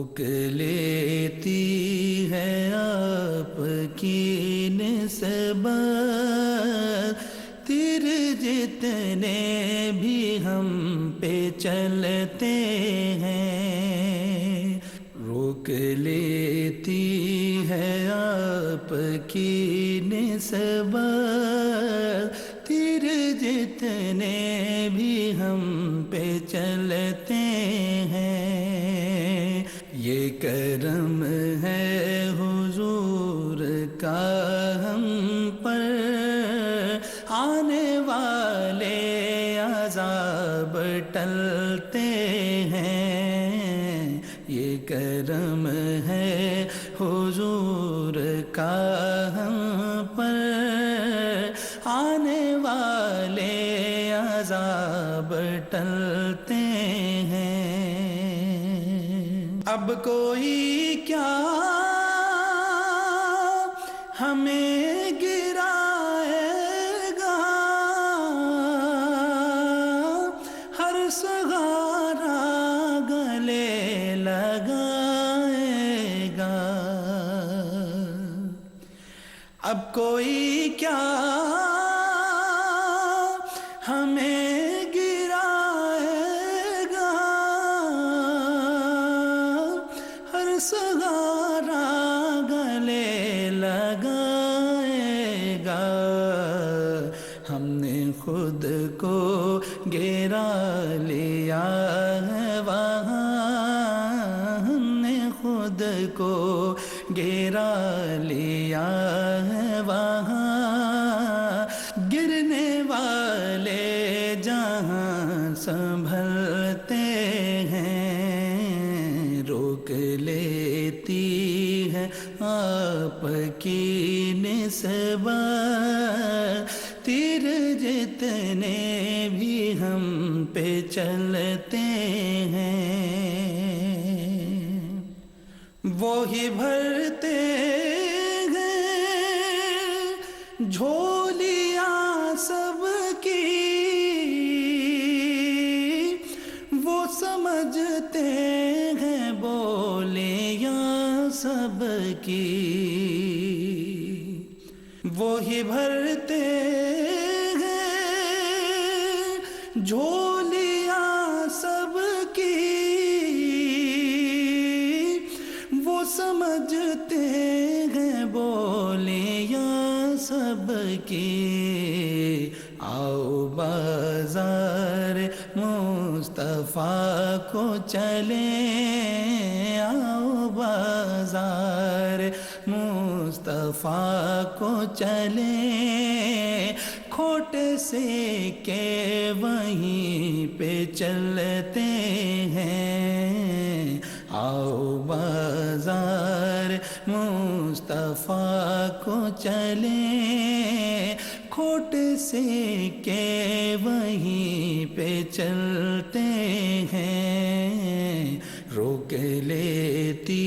روک لیتی ہے آپ کی نسبت تیر جتنے بھی ہم پہ چلتے ہیں، روک لیتی ہے آپ کی نسبت تیر جتنے بھی ہم پہ چلتے ہیں، یہ کرم ہے حضور کا ہم پر، آنے والے عذاب ٹلتے ہیں، یہ کرم ہے حضور کا ہم پر، آنے والے عذاب ٹلتے ہیں۔ اب کوئی کیا ہمیں گرائے گا، ہر سہارا گلے لگائے گا، اب کوئی کیا ہمیں گرائے گا، ہر سہارا گلے لگائے گا، ہم نے خود کو گرا لیا ہے وہاں، ہم نے خود کو گرا لیا ہے وہاں، گرنے والے جہاں سنبھلتے ہیں، روک لیتی ہے آپ کی نسبت تیر جتنے بھی ہم پہ چلتے ہیں، وہی بھرتے ہیں جھولیاں سب کی، وہ سمجھتے ہیں بولیاں سب کی، وہی بھرتے ہیں جھولیاں سب کی، وہ سمجھتے ہیں بولیاں سب کی، آؤ بازار مصطفیٰ کو چلیں، آؤ بازار مصطفیٰ کو چلیں، کھوٹ سے کہ وہیں پہ چلتے ہیں، آؤ بازار مصطفیٰ کو چلیں، کھوٹ سے کہ وہیں پہ چلتے ہیں، روک لیتی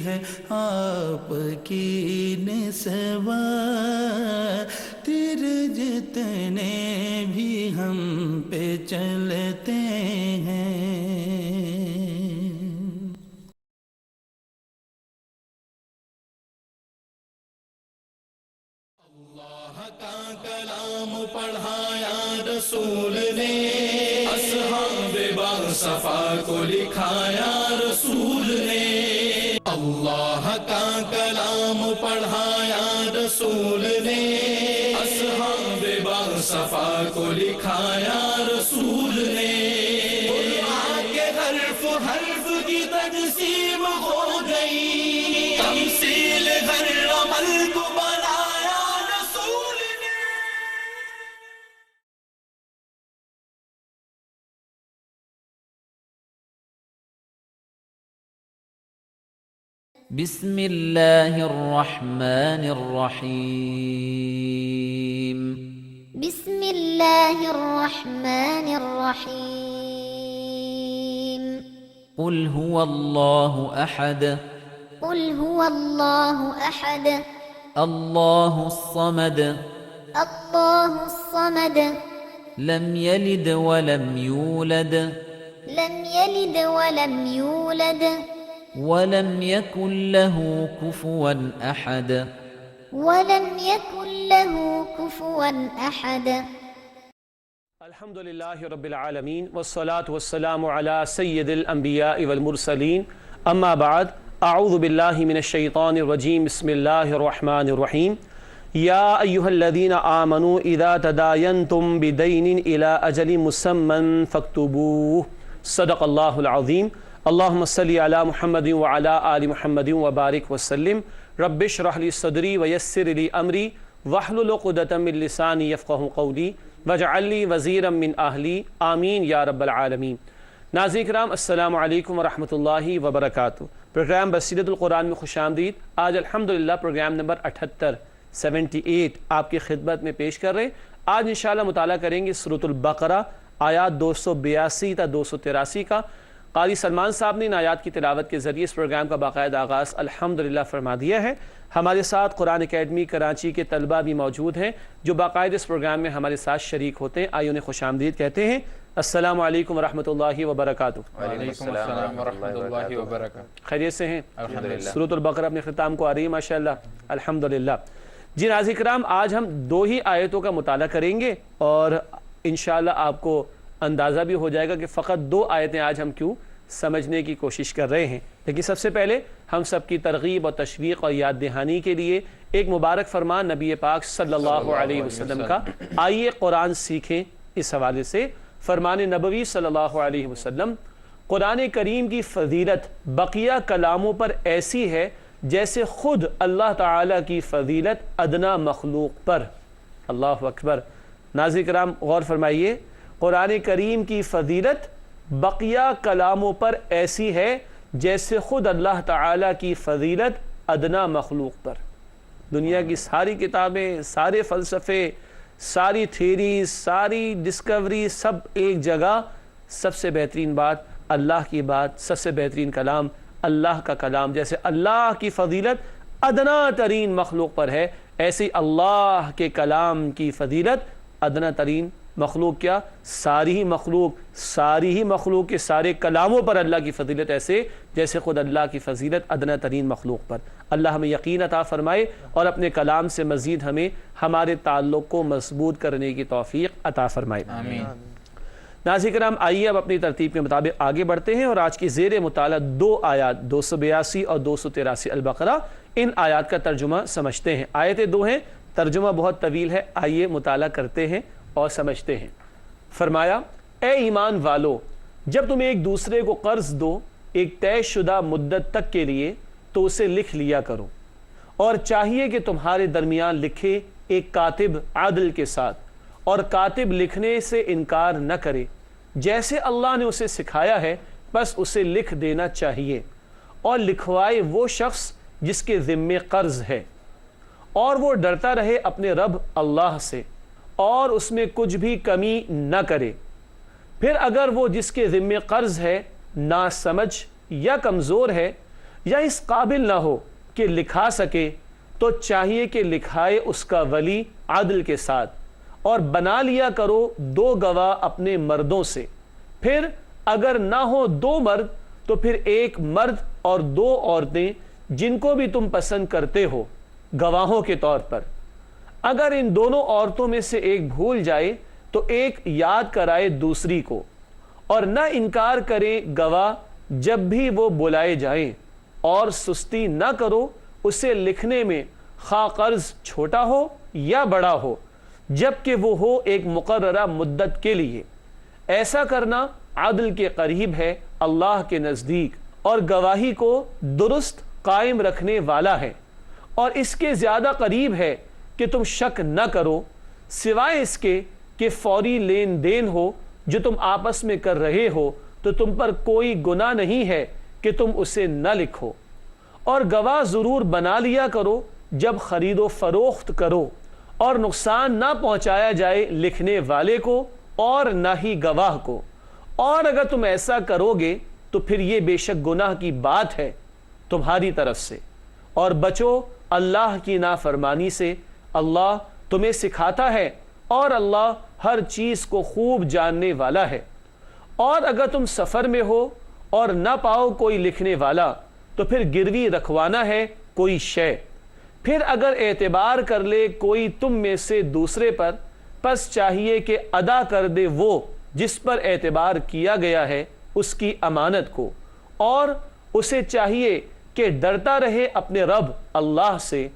ہے آپ کی نسبت تیر جتنے بھی ہم پہ چلتے ہیں۔ اللہ کا کلام پڑھایا رسول نے، اصحاب باصفا کو لکھایا رسول نے، اللہ کا کلام پڑھایا رسول نے، اصحاب باصفا کو لکھایا رسول نے، قرآن کے حرف حرف کی تقسیم ہو گئی، تمثیل ہر عمل کو بنایا رسول نے۔ بسم اللہ الرحمن الرحیم، بسم اللہ الرحمن الرحیم، قل هو اللہ احد، قل هو اللہ احد، اللہ الصمد، اللہ الصمد، لم یلد ولم یولد، لم یلد ولم یولد، ولم يكن له كفوا أحد ولم يكن له كفوا أحد الحمد للہ رب العالمین والصلاة والسلام علی سید الانبیاء والمرسلین اما بعد اعوذ باللہ من الشیطان الرجیم بسم اللہ الرحمن الرحیم یا ایہا الذین آمنوا اذا تداینتم بدین الى اجل مسمى فاکتبوه صدق اللہ العظیم اللہم صلی علی محمد وعلی آل محمد وبارک وسلم رب اشرح لی صدری ویسر لی امری واحلل عقدۃ من لسانی یفقہوا قولی وجعل لی وزیرا من اہلی آمین یا رب العالمین۔ ناظرین کرام السلام علیکم ورحمۃ اللہ وبرکاتہ۔ پروگرام بصیرت القرآن میں خوش آمدید۔ آج الحمدللہ پروگرام نمبر 78 آپ کی خدمت میں پیش کر رہے ہیں۔ آج انشاءاللہ مطالعہ کریں گے سورۃ البقرہ آیات 282 تا 283 کا۔ قاری سلمان صاحب نے ان آیات کی تلاوت کے ذریعے اس پروگرام کا باقاعدہ آغاز الحمدللہ فرما دیا ہے۔ ہمارے ساتھ قرآن اکیڈمی کراچی کے طلبہ بھی موجود ہیں جو باقاعدہ اس پروگرام میں ہمارے ساتھ شریک ہوتے ہیں۔ آئیے انہیں خوش آمدید کہتے ہیں۔ السلام علیکم ورحمۃ اللہ وبرکاتہ۔ وعلیکم السلام ورحمۃ اللہ وبرکاتہ۔ خیریت سے ہیں؟ الحمدللہ۔ سورۃ البقرہ اپنے ختام کو آ رہی ہے ماشاءاللہ الحمدللہ۔ جی ناظرین کرام، آج ہم 2 ہی آیتوں کا مطالعہ کریں گے اور انشاءاللہ آپ کو اندازہ بھی ہو جائے گا کہ فقط 2 آیتیں آج ہم کیوں سمجھنے کی کوشش کر رہے ہیں۔ لیکن سب سے پہلے ہم سب کی ترغیب اور تشویق اور یاد دہانی کے لیے ایک مبارک فرمان نبی پاک صلی اللہ علیہ وسلم کا آئیے قرآن سیکھیں اس حوالے سے۔ فرمان نبوی صلی اللہ علیہ وسلم: قرآن کریم کی فضیلت بقیہ کلاموں پر ایسی ہے جیسے خود اللہ تعالیٰ کی فضیلت ادنا مخلوق پر۔ اللہ اکبر۔ ناظرین کرام غور فرمائیے، قرآن کریم کی فضیلت بقیہ کلاموں پر ایسی ہے جیسے خود اللہ تعالیٰ کی فضیلت ادنا مخلوق پر۔ دنیا کی ساری کتابیں، سارے فلسفے، ساری تھیریز، ساری ڈسکوری، سب ایک جگہ۔ سب سے بہترین بات اللہ کی بات، سب سے بہترین کلام اللہ کا کلام۔ جیسے اللہ کی فضیلت ادنا ترین مخلوق پر ہے، ایسے اللہ کے کلام کی فضیلت ادنا ترین مخلوق کیا؟ ساری ہی مخلوق کے سارے کلاموں پر اللہ کی فضیلت ایسے جیسے خود اللہ کی فضیلت ادنا ترین مخلوق پر۔ اللہ ہمیں یقین عطا فرمائے اور اپنے کلام سے مزید ہمیں ہمارے تعلق کو مضبوط کرنے کی توفیق عطا فرمائے۔ آمین۔ ناظرین کرام آئیے اب اپنی ترتیب کے مطابق آگے بڑھتے ہیں اور آج کی زیر مطالعہ 2 آیات 282 اور 283 البقرہ، ان آیات کا ترجمہ سمجھتے ہیں۔ آیتیں 2 ہیں، ترجمہ بہت طویل ہے، آئیے مطالعہ کرتے ہیں اور سمجھتے ہیں۔ فرمایا: اے ایمان والو، جب تم ایک دوسرے کو قرض دو ایک طے شدہ مدت تک کے لیے تو اسے لکھ لیا کرو، اور چاہیے کہ تمہارے درمیان لکھے ایک کاتب عدل کے ساتھ، اور کاتب لکھنے سے انکار نہ کرے، جیسے اللہ نے اسے سکھایا ہے بس اسے لکھ دینا چاہیے، اور لکھوائے وہ شخص جس کے ذمے قرض ہے، اور وہ ڈرتا رہے اپنے رب اللہ سے اور اس میں کچھ بھی کمی نہ کرے۔ پھر اگر وہ جس کے ذمے قرض ہے ناسمجھ یا کمزور ہے یا اس قابل نہ ہو کہ لکھا سکے، تو چاہیے کہ لکھائے اس کا ولی عدل کے ساتھ، اور بنا لیا کرو 2 گواہ اپنے مردوں سے۔ پھر اگر نہ ہو 2 مرد تو پھر 1 مرد اور 2 عورتیں جن کو بھی تم پسند کرتے ہو گواہوں کے طور پر۔ اگر ان دونوں عورتوں میں سے ایک بھول جائے تو ایک یاد کرائے دوسری کو، اور نہ انکار کرے گواہ جب بھی وہ بلائے جائیں، اور سستی نہ کرو اسے لکھنے میں، خواہ قرض چھوٹا ہو یا بڑا ہو، جبکہ وہ ہو ایک مقررہ مدت کے لیے۔ ایسا کرنا عدل کے قریب ہے اللہ کے نزدیک، اور گواہی کو درست قائم رکھنے والا ہے، اور اس کے زیادہ قریب ہے کہ تم شک نہ کرو، سوائے اس کے کہ فوری لین دین ہو جو تم آپس میں کر رہے ہو، تو تم پر کوئی گناہ نہیں ہے کہ تم اسے نہ لکھو، اور گواہ ضرور بنا لیا کرو جب خرید و فروخت کرو، اور نقصان نہ پہنچایا جائے لکھنے والے کو اور نہ ہی گواہ کو، اور اگر تم ایسا کرو گے تو پھر یہ بے شک گناہ کی بات ہے تمہاری طرف سے، اور بچو اللہ کی نافرمانی سے، اللہ تمہیں سکھاتا ہے اور اللہ ہر چیز کو خوب جاننے والا ہے۔ اور اگر تم سفر میں ہو اور نہ پاؤ کوئی لکھنے والا تو پھر گروی رکھوانا ہے کوئی شے، پھر اگر اعتبار کر لے کوئی تم میں سے دوسرے پر، پس چاہیے کہ ادا کر دے وہ جس پر اعتبار کیا گیا ہے اس کی امانت کو، اور اسے چاہیے کہ ڈرتا رہے اپنے رب اللہ سے،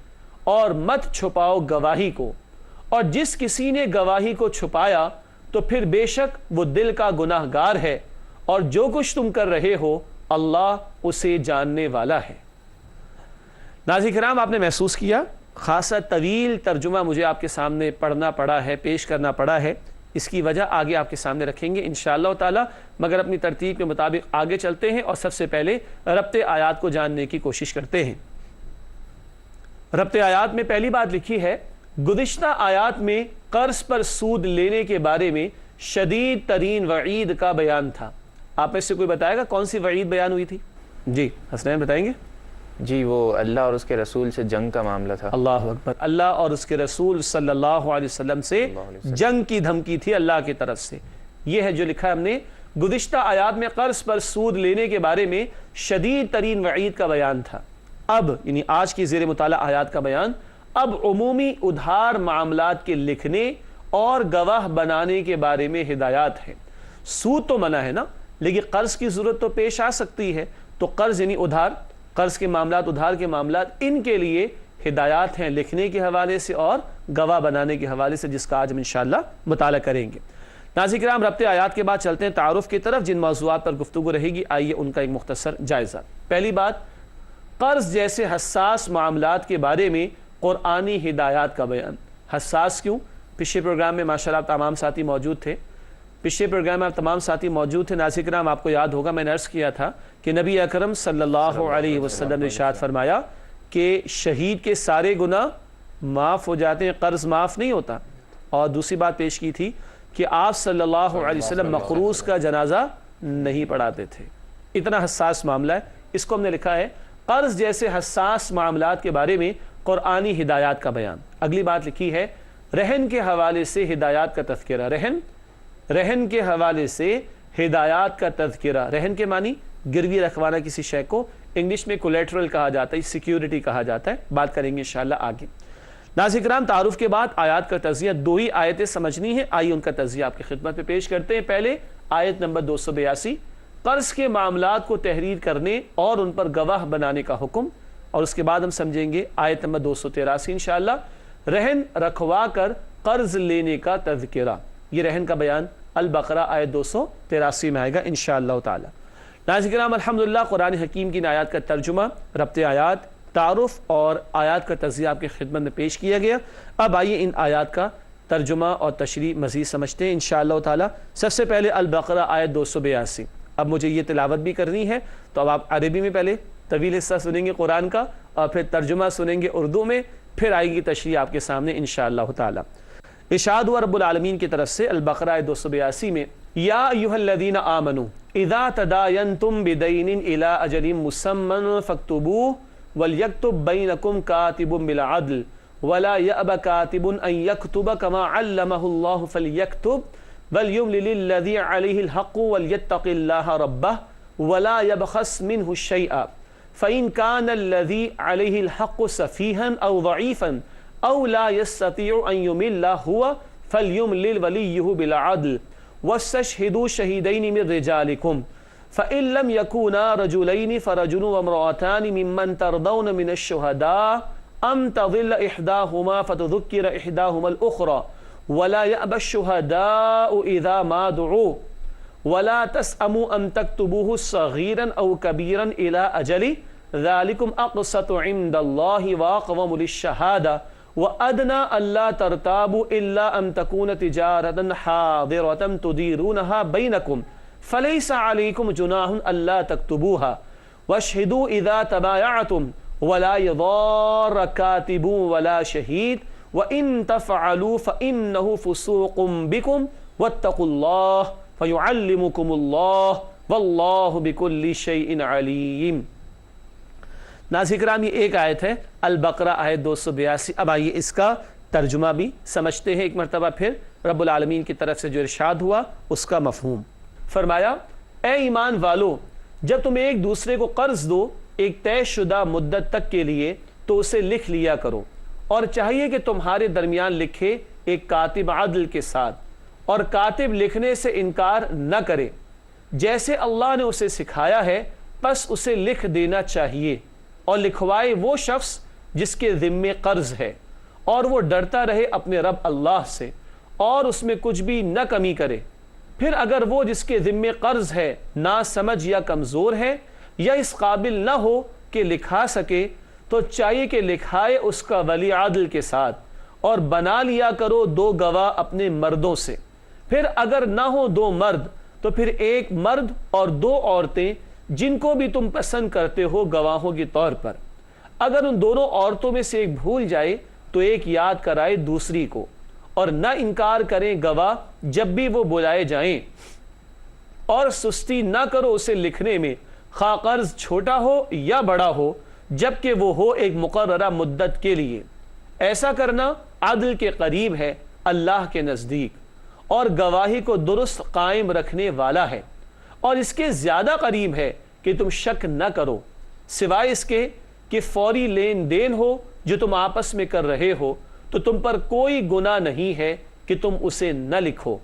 اور مت چھپاؤ گواہی کو، اور جس کسی نے گواہی کو چھپایا تو پھر بے شک وہ دل کا گناہ گار ہے، اور جو کچھ تم کر رہے ہو اللہ اسے جاننے والا ہے۔ ناظرین کرام، آپ نے محسوس کیا خاصا طویل ترجمہ مجھے آپ کے سامنے پڑھنا پڑا ہے، پیش کرنا پڑا ہے، اس کی وجہ آگے آپ کے سامنے رکھیں گے انشاءاللہ تعالی، مگر اپنی ترتیب کے مطابق آگے چلتے ہیں اور سب سے پہلے ربط آیات کو جاننے کی کوشش کرتے ہیں۔ ربط آیات میں پہلی بات لکھی ہے، گزشتہ آیات میں قرض پر سود لینے کے بارے میں شدید ترین وعید کا بیان تھا۔ آپ میں سے کوئی بتائے گا کون سی وعید بیان ہوئی تھی؟ جی حسنین بتائیں گے؟ جی وہ اللہ اور اس کے رسول سے جنگ کا معاملہ تھا۔ اللہ اکبر، اللہ اور اس کے رسول صلی اللہ علیہ وسلم سے جنگ کی دھمکی تھی اللہ کی طرف سے۔ یہ ہے جو لکھا ہے ہم نے، گزشتہ آیات میں قرض پر سود لینے کے بارے میں شدید ترین وعید کا بیان تھا۔ اب یعنی آج کی زیر مطالعہ آیات کا بیان اب عمومی ادھار معاملات کے لکھنے اور گواہ بنانے کے بارے میں ہدایات ہیں۔ سود تو منع ہے نا، لیکن قرض کی ضرورت تو پیش آ سکتی ہے، تو قرض یعنی ادھار، قرض کے معاملات، ادھار کے معاملات، ان کے لیے ہدایات ہیں لکھنے کے حوالے سے اور گواہ بنانے کے حوالے سے، جس کا آج ہم انشاءاللہ مطالعہ کریں گے۔ ناظرین کرام، ربط آیات کے بعد چلتے ہیں تعارف کی طرف، جن موضوعات پر گفتگو رہے گی آئیے ان کا ایک مختصر جائزہ۔ پہلی بات، قرض جیسے حساس معاملات کے بارے میں قرآنی ہدایات کا بیان۔ حساس کیوں؟ پچھلے پروگرام میں ماشاءاللہ تمام ساتھی موجود تھے، ناظرین کرام آپ کو یاد ہوگا میں نے عرض کیا تھا کہ نبی اکرم صلی اللہ علیہ وسلم نے ارشاد فرمایا کہ شہید کے سارے گناہ معاف ہو جاتے ہیں، قرض معاف نہیں ہوتا۔ اور دوسری بات پیش کی تھی کہ آپ صلی اللہ علیہ وسلم مقروض کا جنازہ نہیں پڑھاتے تھے۔ اتنا حساس معاملہ ہے، اس کو ہم نے لکھا ہے قرض جیسے حساس معاملات کے بارے میں قرآنی ہدایات کا بیان۔ اگلی بات لکھی ہے رہن کے حوالے سے ہدایات کا تذکرہ۔ رہن کے حوالے سے ہدایات کا تذکرہ، رہن کے معنی گروی رکھوانا کسی شے کو، انگلش میں کولیٹرل کہا جاتا ہے، سیکیورٹی کہا جاتا ہے، بات کریں گے انشاءاللہ آگے۔ ناظرین کرام، تعارف کے بعد آیات کا تجزیہ، دو ہی آیتیں سمجھنی ہیں، آئیے ان کا تجزیہ آپ کی خدمت میں پیش کرتے ہیں۔ پہلے آیت نمبر 282، قرض کے معاملات کو تحریر کرنے اور ان پر گواہ بنانے کا حکم، اور اس کے بعد ہم سمجھیں گے آیت نمبر 283 انشاءاللہ، رہن رکھوا کر قرض لینے کا تذکرہ۔ یہ رہن کا بیان البقرہ آیت 283 میں آئے گا انشاءاللہ تعالی۔ ناظرین کرام، الحمدللہ قرآن حکیم کی ان آیات کا ترجمہ، ربط آیات، تعارف اور آیات کا تجزیہ آپ کی خدمت میں پیش کیا گیا۔ اب آئیے ان آیات کا ترجمہ اور تشریح مزید سمجھتے ہیں انشاءاللہ تعالی۔ سب سے پہلے البقرہ آیت 282۔ اب مجھے یہ تلاوت بھی کرنی ہے، تو اب آپ عربی میں پہلے طویل حصہ سنیں گے قرآن کا، اور پھر ترجمہ سنیں گے اردو میں، پھر آئے گی تشریح آپ کے سامنے انشاءاللہ تعالی۔ ارشاد ہوا رب العالمین کی طرف سے البقرہ آیت 282 میں، یا ایھا الذین آمنوا اذا تداینتم بدین الی اجل مسمى فاکتبوہ ولیکتب بینکم کاتب بالعدل ولا یأب کاتب ان یکتب کما علمہ اللہ فلیکتب ولیملل الذی علیہ الحق ولیتق اللہ ربہ ولا یبخس منہ شیئا فإن كان الذي عليه الحق سفيها أو ضعيفا أو لا يستطيع أن يمل هو فليملل وليه بالعدل واستشهدوا شهيدين من رجالكم فإن لم يكونا رجلين فرجل وامرأتان ممن ترضون من الشهداء أم تضل إحداهما فتذكر إحداهما الأخرى ولا يأبى الشهداء إذا ما دعوا ولا تسأموا أن تكتبوه صغيرا أو كبيرا إلى أجله ذلكم أقسط عند الله وأقوم للشهادة وأدنى ألا ترتابوا إلا أن تكون تجارة حاضرة تديرونها بينكم فليس عليكم جناح ألا تكتبوها واشهدوا إذا تبايعتم ولا يضار كاتب ولا شهيد وإن تفعلوا فإنه فسوق بكم واتقوا الله فَيُعَلِّمُكُمُ اللَّهُ وَاللَّهُ بِكُلِّ شَيْءٍ عَلِيمٌ۔ ناظرین کرام، یہ ایک آیت ہے البقرہ آیت 282۔ اب آئیے اس کا ترجمہ بھی سمجھتے ہیں ایک مرتبہ پھر، رب العالمین کی طرف سے جو ارشاد ہوا اس کا مفہوم۔ فرمایا، اے ایمان والو، جب تم ایک دوسرے کو قرض دو ایک طے شدہ مدت تک کے لیے تو اسے لکھ لیا کرو، اور چاہیے کہ تمہارے درمیان لکھے ایک کاتب عدل کے ساتھ، اور کاتب لکھنے سے انکار نہ کرے، جیسے اللہ نے اسے سکھایا ہے پس اسے لکھ دینا چاہیے، اور لکھوائے وہ شخص جس کے ذمے قرض ہے، اور وہ ڈرتا رہے اپنے رب اللہ سے اور اس میں کچھ بھی نہ کمی کرے۔ پھر اگر وہ جس کے ذمے قرض ہے نا سمجھ یا کمزور ہے یا اس قابل نہ ہو کہ لکھا سکے، تو چاہیے کہ لکھائے اس کا ولی عدل کے ساتھ، اور بنا لیا کرو 2 گواہ اپنے مردوں سے۔ پھر اگر نہ ہو 2 مرد تو پھر 1 مرد اور 2 عورتیں جن کو بھی تم پسند کرتے ہو گواہوں کے طور پر۔ اگر ان دونوں عورتوں میں سے ایک بھول جائے تو ایک یاد کرائے دوسری کو، اور نہ انکار کریں گواہ جب بھی وہ بلائے جائیں، اور سستی نہ کرو اسے لکھنے میں، خواہ قرض چھوٹا ہو یا بڑا ہو، جبکہ وہ ہو ایک مقررہ مدت کے لیے۔ ایسا کرنا عدل کے قریب ہے اللہ کے نزدیک، اور گواہی کو درست قائم رکھنے والا ہے، اور اس کے زیادہ قریب ہے کہ تم شک نہ کرو، سوائے اس کے کہ فوری لین دین ہو جو تم آپس میں کر رہے ہو، تو تم پر کوئی گناہ نہیں ہے کہ تم اسے نہ لکھو۔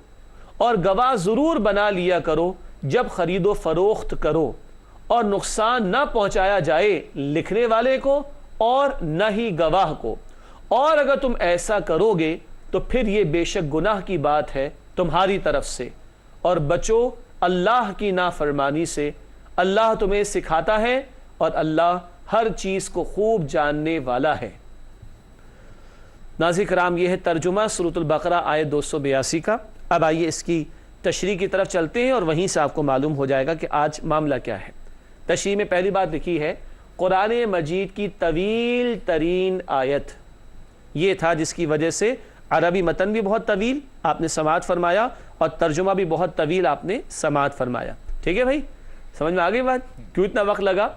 اور گواہ ضرور بنا لیا کرو جب خرید و فروخت کرو، اور نقصان نہ پہنچایا جائے لکھنے والے کو اور نہ ہی گواہ کو، اور اگر تم ایسا کرو گے تو پھر یہ بے شک گناہ کی بات ہے تمہاری طرف سے، اور بچو اللہ کی نافرمانی سے۔ اللہ تمہیں سکھاتا ہے اور اللہ ہر چیز کو خوب جاننے والا ہے۔ ناظرین کرام، یہ ہے ترجمہ سورۃ البقرہ آیت 282 کا۔ اب آئیے اس کی تشریح کی طرف چلتے ہیں، اور وہیں سے آپ کو معلوم ہو جائے گا کہ آج معاملہ کیا ہے۔ تشریح میں پہلی بات لکھی ہے قرآن مجید کی طویل ترین آیت، یہ تھا جس کی وجہ سے عربی متن بھی بہت طویل آپ نے سماعت فرمایا اور ترجمہ بھی بہت طویل آپ نے سماعت فرمایا۔ ٹھیک ہے بھائی، سمجھ میں آ گئی بات؟ کیوں اتنا وقت لگا؟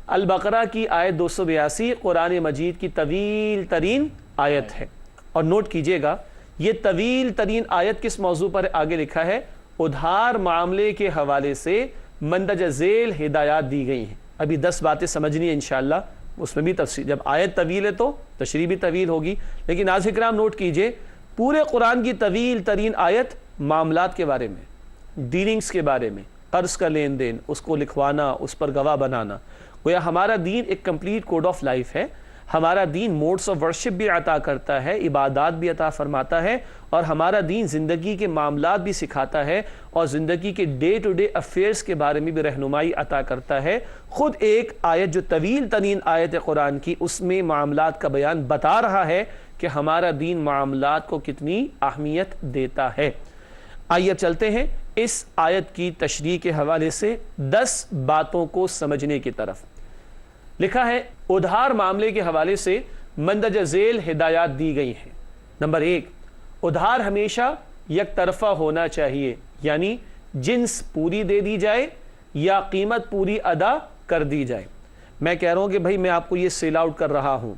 البقرہ کی آیت 282 قرآن مجید کی طویل ترین آیت ہے، اور نوٹ کیجئے گا یہ طویل ترین آیت کس موضوع پر آگے لکھا ہے؟ ادھار معاملے کے حوالے سے مندرجہ ذیل ہدایات دی گئی ہیں۔ ابھی 10 باتیں سمجھنی ہیں انشاءاللہ، اس میں بھی تفصیل، جب آیت طویل ہے تو تشریح بھی طویل ہوگی، لیکن ناظرین کرام نوٹ کیجئے پورے قرآن کی طویل ترین آیت معاملات کے بارے میں، ڈیلنگز کے بارے میں، قرض کا لین دین، اس کو لکھوانا، اس پر گواہ بنانا۔ گویا ہمارا دین ایک کمپلیٹ کوڈ آف لائف ہے۔ ہمارا دین موڈس آف ورشپ بھی عطا کرتا ہے، عبادات بھی عطا فرماتا ہے، اور ہمارا دین زندگی کے معاملات بھی سکھاتا ہے، اور زندگی کے ڈے ٹو ڈے افیئرز کے بارے میں بھی رہنمائی عطا کرتا ہے۔ خود ایک آیت جو طویل ترین آیت قرآن کی، اس میں معاملات کا بیان بتا رہا ہے کہ ہمارا دین معاملات کو کتنی اہمیت دیتا ہے۔ آئیے اب چلتے ہیں اس آیت کی تشریح کے حوالے سے 10 باتوں کو سمجھنے کی طرف۔ لکھا ہے ادھار معاملے کے حوالے سے مندرجہ ذیل ہدایات دی گئی ہیں۔ نمبر 1، ادھار ہمیشہ یک طرفہ ہونا چاہیے، یعنی جنس پوری دے دی جائے یا قیمت پوری ادا کر دی جائے۔ میں کہہ رہا ہوں کہ بھائی میں آپ کو یہ سیل آؤٹ کر رہا ہوں،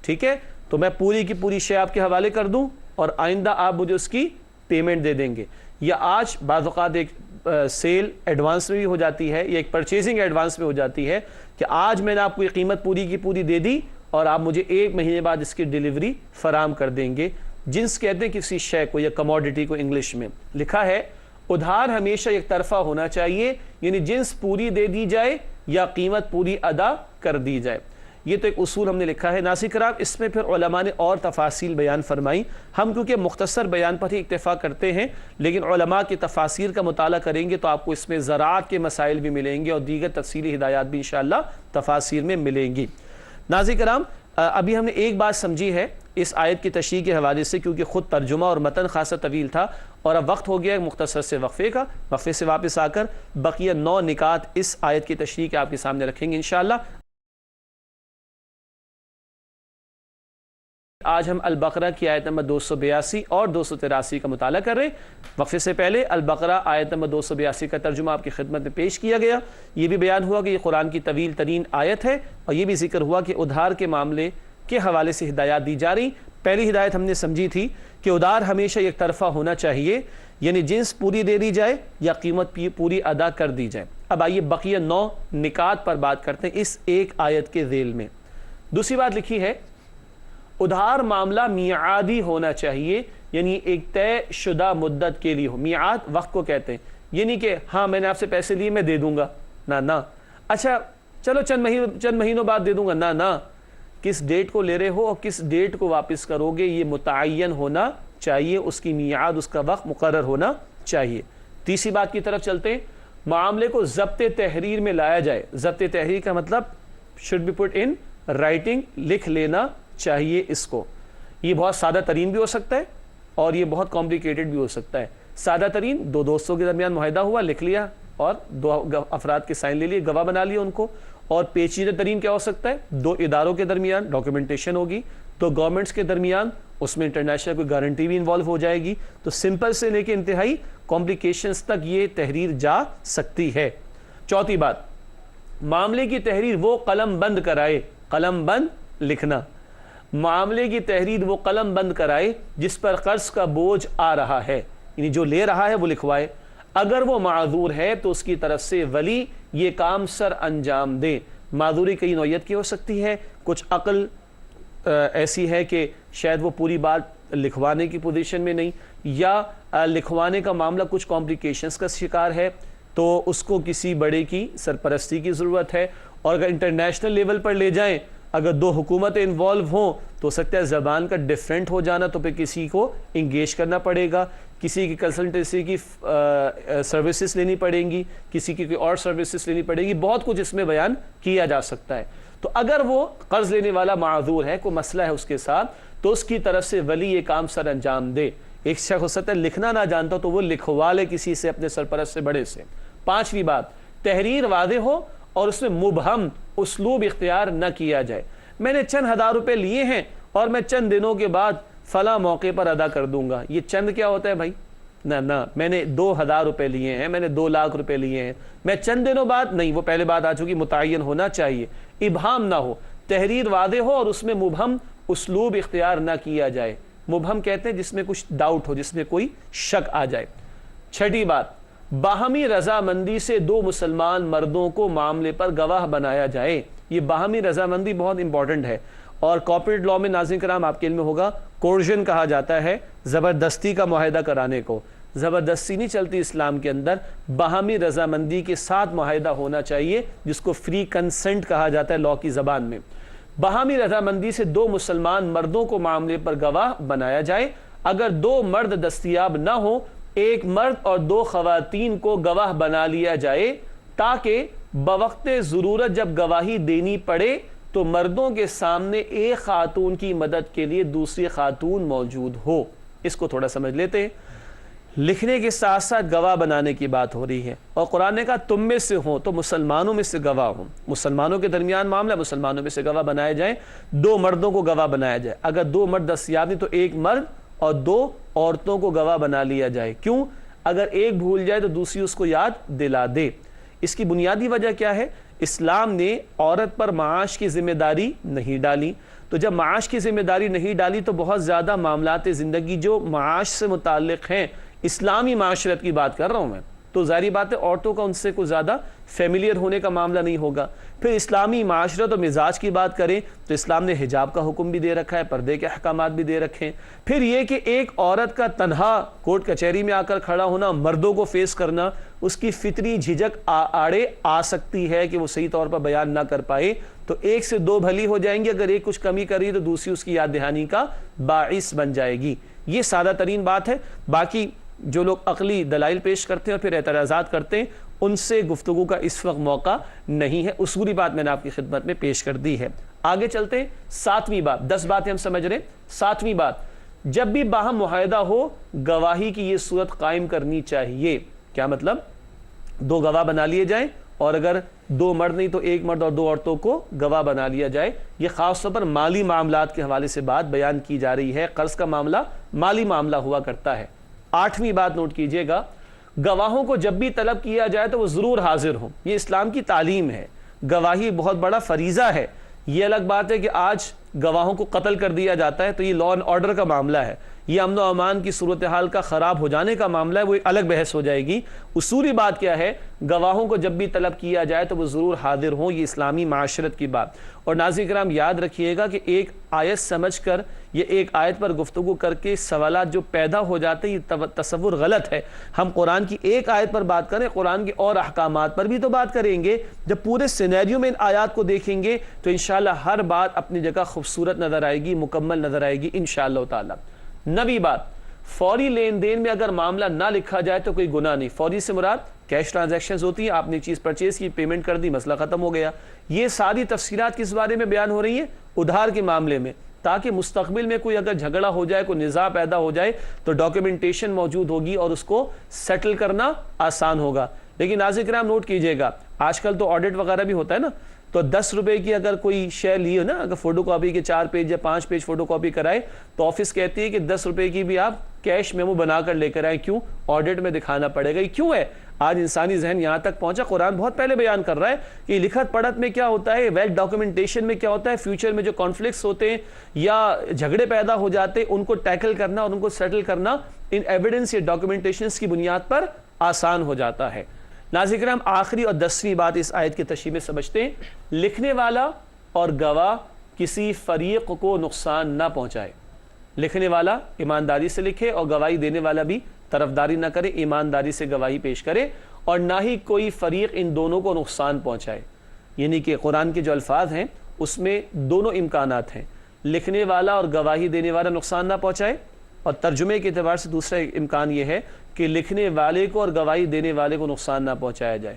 ٹھیک ہے، تو میں پوری کی پوری شے آپ کے حوالے کر دوں اور آئندہ آپ مجھے اس کی پیمنٹ دے دیں گے، یا آج بعض اوقات ایک سیل ایڈوانس میں بھی ہو جاتی ہے، یا ایک پرچیزنگ ایڈوانس میں ہو جاتی ہے کہ آج میں نے آپ کو یہ قیمت پوری کی پوری دے دی اور آپ مجھے 1 مہینے بعد اس کی ڈیلیوری فراہم کر دیں گے۔ جنس کہتے ہیں کسی شے کو یا کموڈٹی کو انگلش میں۔ لکھا ہے ادھار ہمیشہ ایک طرفہ ہونا چاہیے، یعنی جنس پوری دے دی جائے یا قیمت پوری ادا کر دی جائے۔ یہ تو ایک اصول ہم نے لکھا ہے۔ ناظرین کرام، اس میں پھر علماء نے اور تفاصیل بیان فرمائی۔ ہم کیونکہ مختصر بیان پر ہی اکتفا کرتے ہیں، لیکن علماء کی تفاسیر کا مطالعہ کریں گے تو آپ کو اس میں زراعت کے مسائل بھی ملیں گے اور دیگر تفصیلی ہدایات بھی انشاءاللہ تفاسیر میں ملیں گی۔ ناظرین کرام، ابھی ہم نے ایک بات سمجھی ہے اس آیت کی تشریح کے حوالے سے، کیونکہ خود ترجمہ اور متن خاصا طویل تھا، اور اب وقت ہو گیا ہے مختصر سے وقفے کا۔ وقفے سے واپس آ کر بقیہ 9 نکات اس آیت کی تشریح کے آپ کے سامنے رکھیں گے انشاءاللہ۔ آج ہم البقرہ کی آیت نمبر 282 اور 283 کا مطالعہ کر رہے ہیں۔ وقفے سے پہلے البقرہ آیت نمبر 282 کا ترجمہ آپ کی خدمت میں پیش کیا گیا۔ یہ بھی بیان ہوا کہ یہ قرآن کی طویل ترین آیت ہے، اور یہ بھی ذکر ہوا کہ ادھار کے معاملے کے حوالے سے ہدایات دی جا رہی۔ پہلی ہدایت ہم نے سمجھی تھی کہ ادھار ہمیشہ ایک طرفہ ہونا چاہیے، یعنی جنس پوری دے دی جائے یا قیمت پوری ادا کر دی جائے۔ اب آئیے بقیہ 9 نکات پر بات کرتے ہیں اس ایک آیت کے ذیل میں۔ دوسری بات لکھی ہے ادھار معاملہ میعادی ہونا چاہیے، یعنی ایک طے شدہ مدت کے لیے ہو۔ میعاد وقت کو کہتے ہیں، یہ نہیں کہ ہاں میں نے آپ سے پیسے لیے میں دے دوں گا، نہ اچھا چلو چند مہینوں بعد دے دوں گا، نہ کس ڈیٹ کو لے رہے ہو اور کس ڈیٹ کو واپس کرو گے یہ متعین ہونا چاہیے، اس کی میعاد، اس کا وقت مقرر ہونا چاہیے۔ تیسری بات کی طرف چلتے ہیں، معاملے کو ضبط تحریر میں لایا جائے۔ ضبط تحریر کا مطلب should be put in writing، لکھ لینا چاہیے اس کو۔ یہ بہت سادہ ترین بھی ہو سکتا ہے اور یہ بہت کمپلیکیٹڈ بھی ہو سکتا ہے۔ سادہ ترین 2 دوستوں کے درمیان معاہدہ ہوا، لکھ لیا اور 2 افراد کے سائن لے لیے، گواہ بنا لیا ان کو۔ اور پیچیدہ ترین کیا ہو سکتا ہے؟ 2 اداروں کے درمیان ڈاکیومنٹیشن ہوگی، 2 گورنمنٹس کے درمیان، اس میں انٹرنیشنل کوئی گارنٹی بھی انوالو ہو جائے گی۔ تو سمپل سے لے کے انتہائی کمپلیکیشنز تک یہ تحریر جا سکتی ہے۔ چوتھی بات، معاملے کی تحریر وہ قلم بند کرائے، قلم بند لکھنا، معاملے کی تحریر وہ قلم بند کرائے جس پر قرض کا بوجھ آ رہا ہے، یعنی جو لے رہا ہے وہ لکھوائے۔ اگر وہ معذور ہے تو اس کی طرف سے ولی یہ کام سر انجام دے۔ معذوری کئی نوعیت کی ہو سکتی ہے، کچھ عقل ایسی ہے کہ شاید وہ پوری بات لکھوانے کی پوزیشن میں نہیں، یا لکھوانے کا معاملہ کچھ کمپلیکیشنز کا شکار ہے، تو اس کو کسی بڑے کی سرپرستی کی ضرورت ہے۔ اور اگر انٹرنیشنل لیول پر لے جائیں، اگر 2 حکومتیں انوالو ہوں تو سکتا ہے زبان کا ڈیفرنٹ ہو جانا، تو پھر کسی کو انگیج کرنا پڑے گا، کسی کی کنسلٹنسی کی سروسز لینی پڑیں گی، کسی کی کوئی اور سروسز لینی پڑے گی، بہت کچھ اس میں بیان کیا جا سکتا ہے۔ تو اگر وہ قرض لینے والا معذور ہے، کوئی مسئلہ ہے اس کے ساتھ، تو اس کی طرف سے ولی یہ کام سر انجام دے۔ ایک شخص ہو سکتا ہے لکھنا نہ جانتا تو وہ لکھوا لے کسی سے، اپنے سرپرست سے، بڑے سے۔ پانچویں بات، تحریر واضح ہو اور اس میں مبہم اسلوب اختیار نہ کیا جائے۔ میں نے چند ہزار روپے لیے ہیں اور میں چند دنوں کے بعد فلاں موقع پر ادا کر دوں گا، یہ چند کیا ہوتا ہے بھائی؟ نہ میں نے 2000 روپے لیے ہیں، میں نے 2 لاکھ روپے لیے ہیں، میں چند دنوں بعد نہیں، وہ پہلے بات آ چکی، متعین ہونا چاہیے، ابہام نہ ہو، تحریر واضح ہو اور اس میں مبہم اسلوب اختیار نہ کیا جائے۔ مبہم کہتے ہیں جس میں کچھ ڈاؤٹ ہو، جس میں کوئی شک آ جائے۔ چھٹی بات، باہمی رضامندی سے 2 مسلمان مردوں کو معاملے پر گواہ بنایا جائے۔ یہ باہمی رضامندی بہت امپورٹنٹ ہے، اور کارپوریٹ لاء میں ناظرین کرام آپ کے علم میں ہوگا کورژن کہا جاتا ہے زبردستی کا معاہدہ کرانے کو۔ زبردستی نہیں چلتی اسلام کے اندر، باہمی رضامندی کے ساتھ معاہدہ ہونا چاہیے، جس کو فری کنسنٹ کہا جاتا ہے لاء کی زبان میں۔ باہمی رضامندی سے 2 مسلمان مردوں کو معاملے پر گواہ بنایا جائے۔ اگر 2 مرد دستیاب نہ ہو، 1 مرد اور 2 خواتین کو گواہ بنا لیا جائے، تاکہ بوقت ضرورت جب گواہی دینی پڑے تو مردوں کے سامنے ایک خاتون کی مدد کے لیے دوسری خاتون موجود ہو۔ اس کو تھوڑا سمجھ لیتے ہیں۔ لکھنے کے ساتھ ساتھ گواہ بنانے کی بات ہو رہی ہے، اور قرآن نے کہا تم میں سے ہوں تو مسلمانوں میں سے گواہ ہوں۔ مسلمانوں کے درمیان معاملہ، مسلمانوں میں سے گواہ بنائے جائیں، 2 مردوں کو گواہ بنایا جائے۔ اگر 2 مرد دستیاب نہیں تو 1 مرد اور 2 عورتوں کو گواہ بنا لیا جائے۔ کیوں؟ اگر ایک بھول جائے تو دوسری اس کو یاد دلا دے۔ اس کی بنیادی وجہ کیا ہے؟ اسلام نے عورت پر معاش کی ذمہ داری نہیں ڈالی، تو جب معاش کی ذمہ داری نہیں ڈالی تو بہت زیادہ معاملات زندگی جو معاش سے متعلق ہیں، اسلامی معاشرت کی بات کر رہا ہوں میں، تو ظاہری بات ہے عورتوں کا ان سے کوئی زیادہ فیملیئر ہونے کا معاملہ نہیں ہوگا۔ پھر اسلامی معاشرت اور مزاج کی بات کریں تو اسلام نے حجاب کا حکم بھی دے رکھا ہے، پردے کے احکامات بھی دے رکھے ہیں۔ پھر یہ کہ ایک عورت کا تنہا کورٹ کچہری میں آ کر کھڑا ہونا، مردوں کو فیس کرنا، اس کی فطری جھجک آڑے آ سکتی ہے کہ وہ صحیح طور پر بیان نہ کر پائے، تو 1 سے 2 بھلی ہو جائیں گی، اگر ایک کچھ کمی کری تو دوسری اس کی یاد دہانی کا باعث بن جائے گی۔ یہ سادہ ترین بات ہے۔ باقی جو لوگ عقلی دلائل پیش کرتے ہیں اور پھر اعتراضات کرتے ہیں، ان سے گفتگو کا اس وقت موقع نہیں ہے۔ اصولی بات میں نے آپ کی خدمت میں پیش کر دی ہے۔ آگے چلتے ہیں، 7ویں بات، 10 باتیں ہم سمجھ رہے ہیں۔ 7ویں بات، جب بھی باہم معاہدہ ہو گواہی کی یہ صورت قائم کرنی چاہیے۔ کیا مطلب؟ 2 گواہ بنا لیے جائیں، اور اگر 2 مرد نہیں تو 1 مرد اور 2 عورتوں کو گواہ بنا لیا جائے۔ یہ خاص طور پر مالی معاملات کے حوالے سے بات بیان کی جا رہی ہے، قرض کا معاملہ مالی معاملہ ہوا کرتا ہے۔ 8ویں بات نوٹ کیجئے گا، گواہوں کو جب بھی طلب کیا جائے تو وہ ضرور حاضر ہوں۔ یہ اسلام کی تعلیم ہے، گواہی بہت بڑا فریضہ ہے۔ یہ الگ بات ہے کہ آج گواہوں کو قتل کر دیا جاتا ہے، تو یہ لا اینڈ آرڈر کا معاملہ ہے۔ یہ امن و امان کی صورتحال کا خراب ہو جانے کا معاملہ ہے، وہ ایک الگ بحث ہو جائے گی۔ اصولی بات کیا ہے، گواہوں کو جب بھی طلب کیا جائے تو وہ ضرور حاضر ہوں، یہ اسلامی معاشرت کی بات۔ اور ناظرین کرام یاد رکھیے گا کہ ایک آیت سمجھ کر یا ایک آیت پر گفتگو کر کے سوالات جو پیدا ہو جاتے ہیں، یہ تصور غلط ہے۔ ہم قرآن کی ایک آیت پر بات کریں، قرآن کے اور احکامات پر بھی تو بات کریں گے۔ جب پورے سینیریو میں ان آیات کو دیکھیں گے تو انشاءاللہ ہر بات اپنی جگہ خوبصورت نظر آئے گی، مکمل نظر آئے گی انشاءاللہ تعالی۔ نویں بات، فوری لین دین میں اگر معاملہ نہ لکھا جائے تو کوئی گناہ نہیں۔ فوری سے مراد کیش ٹرانزیکشنز ہوتی ہیں، آپ نے چیز پرچیز کی، پیمنٹ کر دی، مسئلہ ختم ہو گیا۔ یہ ساری تفصیلات کس بارے میں بیان ہو رہی ہیں؟ ادھار کے معاملے میں، تاکہ مستقبل میں کوئی اگر جھگڑا ہو جائے، کوئی نزاع پیدا ہو جائے تو ڈاکیومنٹیشن موجود ہوگی اور اس کو سیٹل کرنا آسان ہوگا۔ لیکن ناظرین کرام نوٹ کیجئے گا، آج کل تو آڈٹ وغیرہ بھی ہوتا ہے نا، تو 10 روپے کی اگر کوئی شے لی ہو نا، اگر فوٹو کاپی کے 4 پیج یا 5 پیج فوٹو کاپی کرائے تو آفس کہتی ہے کہ 10 روپے کی بھی آپ کیش میمو بنا کر لے کر آئیں۔ کیوں؟ آڈٹ میں دکھانا پڑے گا۔ یہ کیوں ہے؟ آج انسانی ذہن یہاں تک پہنچا، قرآن بہت پہلے بیان کر رہا ہے کہ لکھت پڑھت میں کیا ہوتا ہے، ویل ڈاکیومنٹیشن میں کیا ہوتا ہے، فیوچر میں جو کانفلکٹس ہوتے ہیں یا جھگڑے پیدا ہو جاتے ہیں ان کو ٹیکل کرنا اور ان کو سیٹل کرنا ان ایویڈنس یا ڈاکیومنٹیشنز کی بنیاد پر آسان ہو جاتا ہے۔ ناظرین کرام آخری اور 10ویں بات اس آیت کی تشریح میں سمجھتے ہیں، لکھنے والا اور گواہ کسی فریق کو نقصان نہ پہنچائے۔ لکھنے والا ایمانداری سے لکھے اور گواہی دینے والا بھی طرفداری نہ کرے، ایمانداری سے گواہی پیش کرے، اور نہ ہی کوئی فریق ان دونوں کو نقصان پہنچائے۔ یعنی کہ قرآن کے جو الفاظ ہیں اس میں دونوں امکانات ہیں، لکھنے والا اور گواہی دینے والا نقصان نہ پہنچائے، اور ترجمے کے اعتبار سے دوسرا امکان یہ ہے کہ لکھنے والے کو اور گواہی دینے والے کو نقصان نہ پہنچایا جائے۔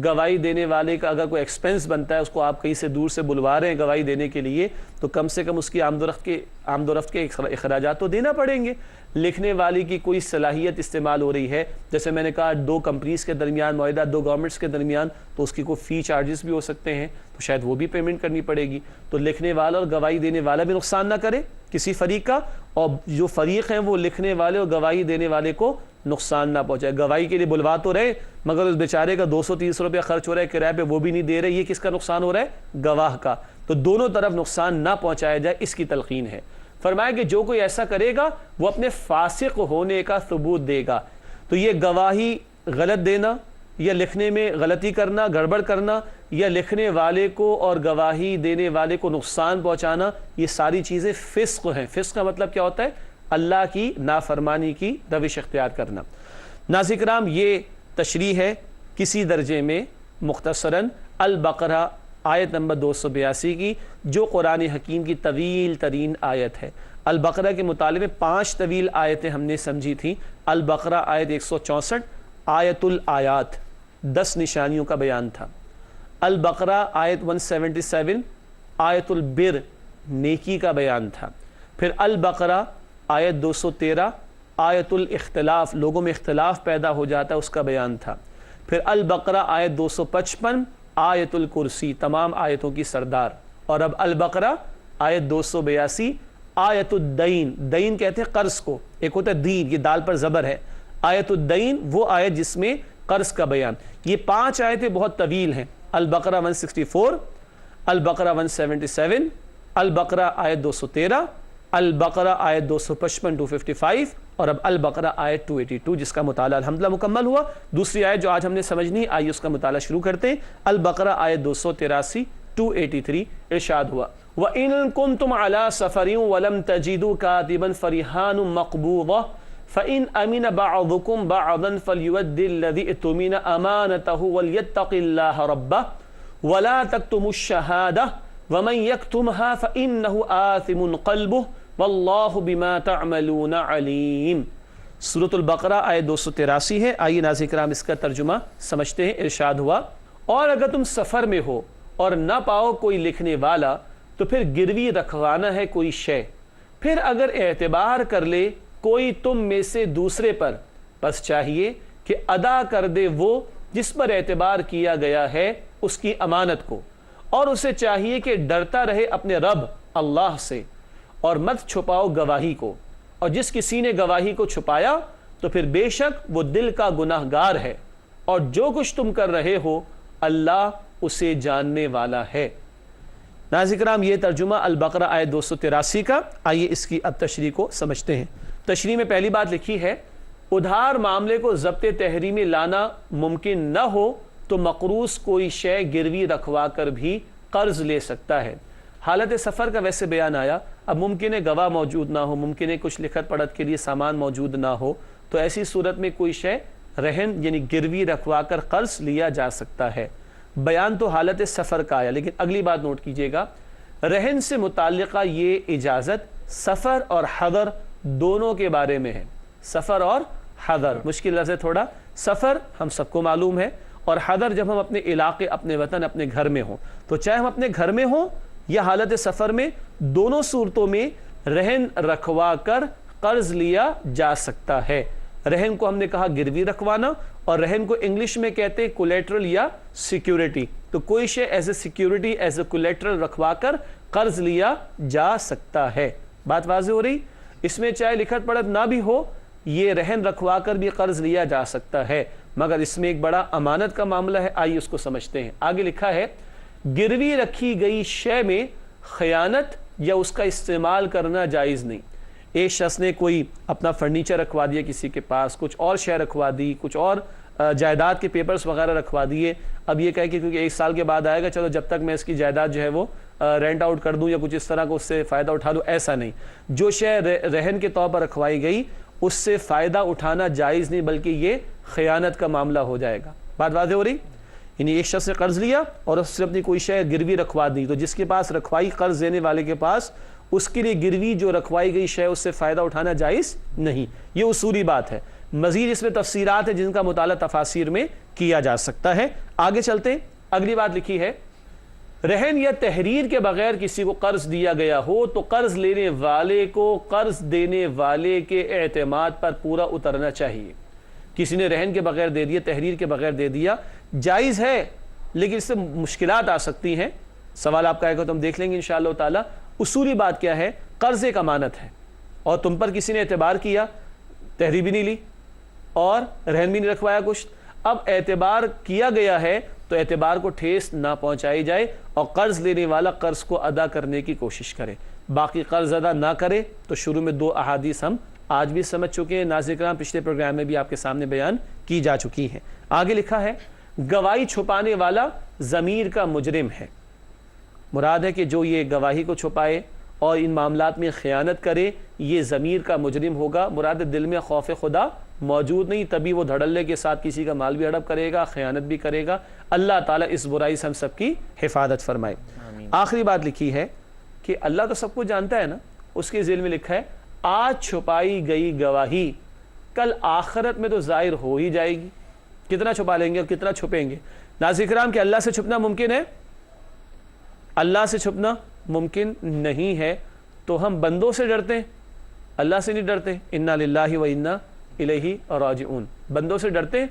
گواہی دینے والے کا اگر کوئی ایکسپنس بنتا ہے، اس کو آپ کہیں سے دور سے بلوا رہے ہیں گواہی دینے کے لیے، تو کم سے کم اس کی آمد و رفت کے اخراجات تو دینا پڑیں گے۔ لکھنے والی کی کوئی صلاحیت استعمال ہو رہی ہے، جیسے میں نے کہا 2 کمپنیز کے درمیان معاہدہ، 2 گورنمنٹس کے درمیان، تو اس کی کوئی فی چارجز بھی ہو سکتے ہیں، تو شاید وہ بھی پیمنٹ کرنی پڑے گی۔ تو لکھنے والا اور گواہی دینے والا بھی نقصان نہ کرے کسی فریق کا، اور جو فریق ہیں وہ لکھنے والے اور گواہی دینے والے کو نقصان نہ پہنچائے۔ گواہی کے لیے بلوا تو رہے مگر اس بیچارے کا 230 روپے خرچ ہو رہا ہے کرائے پہ، وہ بھی نہیں دے رہے، یہ کس کا نقصان ہو رہا ہے؟ گواہ کا۔ تو دونوں طرف نقصان نہ پہنچایا جائے، اس کی تلقین ہے۔ فرمایا کہ جو کوئی ایسا کرے گا وہ اپنے فاسق ہونے کا ثبوت دے گا۔ تو یہ گواہی غلط دینا یا لکھنے میں غلطی کرنا، گڑبڑ کرنا، یا لکھنے والے کو اور گواہی دینے والے کو نقصان پہنچانا، یہ ساری چیزیں فسق ہیں۔ فسق کا مطلب کیا ہوتا ہے؟ اللہ کی نافرمانی کی روش اختیار کرنا۔ ناظرین کرام یہ تشریح ہے کسی درجے میں مختصراً البقرہ آیت نمبر 282 کی، جو قرآن حکیم کی طویل ترین آیت ہے۔ البقرہ کے مطالعے میں 5 طویل آیتیں ہم نے سمجھی تھیں۔ البقرہ آیت 164 آیت الآیات 10 نشانیوں کا بیان تھا۔ البقرہ آیت 177 آیت البر نیکی کا بیان تھا۔ پھر البقرہ آیت 213 آیت الاختلاف لوگوں میں اختلاف پیدا ہو جاتا ہے اس کا بیان تھا۔ پھر البقرہ آیت 255 آیت الکرسی تمام آیتوں کی سردار۔ اور اب البقرہ آیت 282 آیت الدین، دین کہتے ہیں قرض کو، ایک ہوتا ہے دین، یہ دال پر زبر ہے۔ آیت الدین وہ آیت جس میں قرض کا بیان۔ یہ 5 آیتیں بہت طویل ہیں۔ البقرہ 164، البقرہ 177، البقرہ آیت 213، البقرہ آیت 255 255، اور اب البقرہ آیت 282 جس کا مطالعہ الحمدللہ مکمل ہوا۔ دوسری آیت جو آج ہم نے سمجھنی، آئیے اس کا مطالعہ شروع کرتے ہیں۔ البقرہ آیت 283 283 ارشاد ہوا وَإِن كُنتُمْ عَلَى سَفَرٍ وَلَمْ تَجِدُوا كَاتِبًا فَرِهَانٌ مَقْبُوضَةٌ فَإِنْ أَمِنَ بَعْضُكُمْ بَعْضًا فَلْيُؤَدِّ الَّذِي اؤْتُمِنَ أَمَانَتَهُ وَلْيَتَّقِ اللَّهَ رَبَّهُ وَلَا تَكْتُمُوا الشَّهَادَةَ وَمَنْ يَكْتُمْهَا فَإِنَّهُ آثِمٌ قَلْبُهُ وَاللَّهُ بِمَا تَعْمَلُونَ عَلِيمٌ۔ سورۃ البقرہ آیت 283 ہے۔ آئیے ناظرین کرام اس کا ترجمہ سمجھتے ہیں۔ ارشاد ہوا اور اگر تم سفر میں ہو اور نہ پاؤ کوئی لکھنے والا تو پھر گروی رکھوانا ہے کوئی شے، پھر اگر اعتبار کر لے کوئی تم میں سے دوسرے پر، بس چاہیے کہ ادا کر دے وہ جس پر اعتبار کیا گیا ہے اس کی امانت کو، اور اسے چاہیے کہ ڈرتا رہے اپنے رب اللہ سے، اور مت چھپاؤ گواہی کو، اور جس کسی نے گواہی کو چھپایا تو پھر بے شک وہ دل کا گناہ گار ہے، اور جو کچھ تم کر رہے ہو اللہ اسے جاننے والا ہے۔ ناظرین کرام یہ ترجمہ البقرہ آیت 283 کا۔ آئیے اس کی اب تشریح کو سمجھتے ہیں۔ تشریح میں پہلی بات لکھی ہے ادھار معاملے کو ضبط تحریمی لانا ممکن نہ ہو تو مقروض کوئی شے گروی رکھوا کر بھی قرض لے سکتا ہے۔ حالت سفر کا ویسے بیان آیا، اب ممکن ہے گواہ موجود نہ ہو، ممکن ہے کچھ لکھت پڑھت کے لیے سامان موجود نہ ہو، تو ایسی صورت میں کوئی شے رہن یعنی گروی رکھوا کر قرض لیا جا سکتا ہے۔ بیان تو حالت سفر کا آیا، لیکن اگلی بات نوٹ کیجئے گا، رہن سے متعلقہ یہ اجازت سفر اور حضر دونوں کے بارے میں ہے۔ سفر اور حضر مشکل لفظ ہے تھوڑا، سفر ہم سب کو معلوم ہے، اور حضر جب ہم اپنے علاقے، اپنے وطن، اپنے گھر میں ہوں، تو چاہے ہم اپنے گھر میں ہوں یا حالت سفر میں، دونوں صورتوں میں رہن رکھوا کر قرض لیا جا سکتا ہے۔ رہن کو ہم نے کہا گروی رکھوانا، اور رہن کو انگلش میں کہتے ہیں کولیٹرل یا سیکیورٹی، تو کوئی شے as a security, as a collateral رکھوا کر قرض لیا جا سکتا ہے۔ بات واضح ہو رہی؟ اس میں چاہے لکھت پڑھت نہ بھی ہو، یہ رہن رکھوا کر بھی قرض لیا جا سکتا ہے، مگر اس میں ایک بڑا امانت کا معاملہ ہے، آئیے اس کو سمجھتے ہیں۔ آگے لکھا ہے گروی رکھی گئی شے میں خیانت یا اس کا استعمال کرنا جائز نہیں۔ ایک شخص نے کوئی اپنا فرنیچر رکھوا دیا کسی کے پاس، کچھ اور شے رکھوا دی، کچھ اور جائیداد کے پیپرز وغیرہ رکھوا دیے، اب یہ کہے کہ کیونکہ 1 سال کے بعد آئے گا، چلو جب تک میں اس کی جائیداد جو ہے وہ رینٹ آؤٹ کر دوں یا کچھ اس طرح کو اس سے فائدہ اٹھا لوں، ایسا نہیں۔ جو شے رہن کے طور پر رکھوائی گئی اس سے فائدہ اٹھانا جائز نہیں، بلکہ یہ خیانت کا معاملہ ہو جائے گا۔ بات واضح ہو رہی؟ یعنی ایک شخص نے قرض لیا اور اس سے اپنی کوئی شے گروی رکھوا دی، تو جس کے پاس رکھوائی قرض دینے والے کے پاس اس کے لیے گروی جو رکھوائی گئی شے اس سے فائدہ اٹھانا جائز نہیں، یہ اصولی بات ہے۔ مزید اس میں تفسیرات ہیں جن کا مطالعہ تفاسیر میں کیا جا سکتا ہے۔ آگے چلتے ہیں، اگلی بات لکھی ہے رہن یا تحریر کے بغیر کسی کو قرض دیا گیا ہو تو قرض لینے والے کو قرض دینے والے کے اعتماد پر پورا اترنا چاہیے۔ کسی نے رہن کے بغیر دے دیا، تحریر کے بغیر دے دیا، جائز ہے، لیکن اس سے مشکلات آ سکتی ہیں۔ سوال آپ کا ہے کہ تم دیکھ لیں گے انشاءاللہ تعالی۔ اصولی بات کیا ہے؟ قرض ایک امانت ہے، اور تم پر کسی نے اعتبار کیا، تحریر بھی نہیں لی اور رہن بھی نہیں رکھوایا کچھ، اب اعتبار کیا گیا ہے تو اعتبار کو ٹھیس نہ پہنچائی جائے، اور قرض لینے والا قرض کو ادا کرنے کی کوشش کرے، باقی قرض ادا نہ کرے۔ تو شروع میں 2 احادیث ہم آج بھی سمجھ چکے ہیں، ناظرین کرام پچھلے پروگرام میں بھی آپ کے سامنے بیان کی جا چکی ہیں۔ آگے لکھا ہے گواہی چھپانے والا ضمیر کا مجرم ہے۔ مراد ہے کہ جو یہ گواہی کو چھپائے اور ان معاملات میں خیانت کرے، یہ ضمیر کا مجرم ہوگا۔ مراد دل میں خوف خدا موجود نہیں، تبھی وہ دھڑلے کے ساتھ کسی کا مال بھی ہڑپ کرے گا، خیانت بھی کرے گا۔ اللہ تعالیٰ اس برائی سے ہم سب کی حفاظت فرمائے۔ آخری بات لکھی ہے کہ اللہ تو سب کو جانتا ہے نا، اس کے ذیل میں لکھا ہے آج چھپائی گئی گواہی کل آخرت میں تو ظاہر ہو ہی جائے گی۔ کتنا چھپا لیں گے اور کتنا چھپیں گے؟ ناظرین کرام کہ اللہ سے چھپنا ممکن ہے؟ اللہ سے چھپنا ممکن نہیں ہے، تو ہم بندوں سے ڈرتے ہیں، اللہ سے نہیں ڈرتے۔ انا للہ و انا الیہ راجعون، بندوں سے ڈرتے ہیں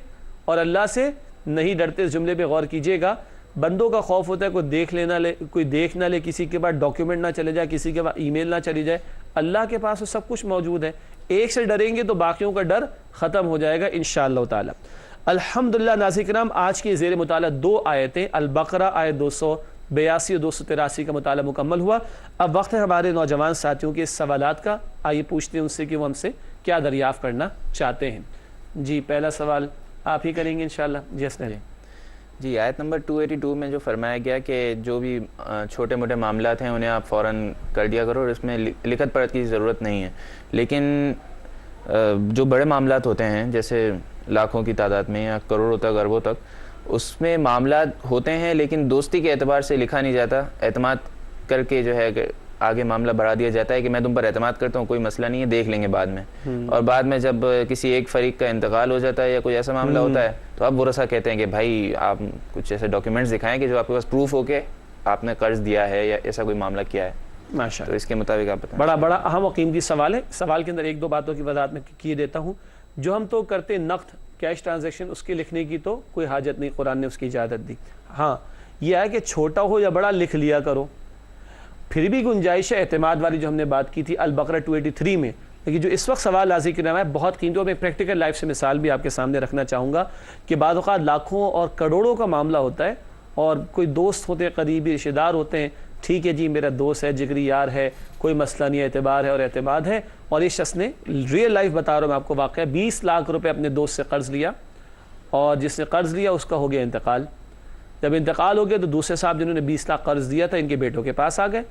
اور اللہ سے نہیں ڈرتے۔ اس جملے پہ غور کیجئے گا، بندوں کا خوف ہوتا ہے کوئی دیکھ نہ لے، کسی کے پاس ڈاکیومنٹ نہ چلے جائے، کسی کے پاس ای میل نہ چلی جائے۔ اللہ کے پاس تو سب کچھ موجود ہے، ایک سے ڈریں گے تو باقیوں کا ڈر ختم ہو جائے گا انشاءاللہ تعالی۔ الحمدللہ ناظرین کرام، آج کی زیر مطالعہ 2 آیتیں البقرہ آیت 282 اور 283 کا مطالعہ مکمل ہوا۔ اب وقت ہے ہمارے نوجوان ساتھیوں کے سوالات کا، آئیے پوچھتے ہیں ان سے کہ وہ ہم سے کیا دریافت کرنا چاہتے ہیں۔ جی پہلا سوال آپ ہی کریں گے انشاءاللہ۔ جی اسلام جی آیت نمبر 282 میں جو فرمایا گیا کہ جو بھی چھوٹے موٹے معاملات ہیں انہیں آپ فوراً کر دیا کرو، اور اس میں لکھت پڑھت کی ضرورت نہیں ہے، لیکن جو بڑے معاملات ہوتے ہیں جیسے لاکھوں کی تعداد میں یا کروڑوں تک، اربوں تک، اس میں معاملات ہوتے ہیں لیکن دوستی کے اعتبار سے لکھا نہیں جاتا، اعتماد کر کے جو ہے کہ آگے معاملہ بڑھا دیا جاتا ہے کہ میں تم پر اعتماد کرتا ہوں، کوئی مسئلہ نہیں ہے، دیکھ لیں گے بعد میں۔ اور بعد میں جب کسی ایک فریق کا انتقال ہو جاتا ہے یا کوئی ایسا معاملہ ہوتا ہے تو اب ورثہ کہتے ہیں کہ بھائی آپ کچھ ایسے ڈاکیومنٹس دکھائیں کہ جو آپ کے پاس پروف ہو کے آپ نے قرض دیا ہے یا ایسا کوئی معاملہ کیا ہے۔ ماشاء تو اس کے مطابق آپ بتائیں۔ بڑا اہم و قیمتی سوال ہے۔ سوال کے اندر 1-2 باتوں کی وضاحت میں کیے دیتا ہوں۔ جو ہم تو کرتے نقد کیش ٹرانزیکشن، اس کے لکھنے کی تو کوئی حاجت نہیں، قرآن نے اس کی اجازت دی۔ ہاں یہ ہے کہ چھوٹا ہو یا بڑا لکھ لیا کرو، پھر بھی گنجائش ہے اعتماد والی جو ہم نے بات کی تھی البقرہ 283 میں۔ لیکن جو اس وقت سوال لازم کرنا ہے بہت قیمتی، اور میں پریکٹیکل لائف سے مثال بھی آپ کے سامنے رکھنا چاہوں گا کہ بعض اوقات لاکھوں اور کروڑوں کا معاملہ ہوتا ہے، اور کوئی دوست ہوتے ہیں، قریبی رشتہ دار ہوتے ہیں، ٹھیک ہے جی میرا دوست ہے، جگری یار ہے، کوئی مسئلہ نہیں، اعتبار ہے اور اعتماد ہے، اور اس شخص نے ریئل لائف بتا رہا ہوں میں آپ کو واقعہ، 20 لاکھ روپے اپنے دوست سے قرض لیا، اور جس نے قرض لیا اس کا ہو گیا انتقال۔ جب انتقال ہو گیا تو دوسرے صاحب جنہوں نے 20 لاکھ قرض دیا تھا ان کے بیٹوں کے پاس آ گئے،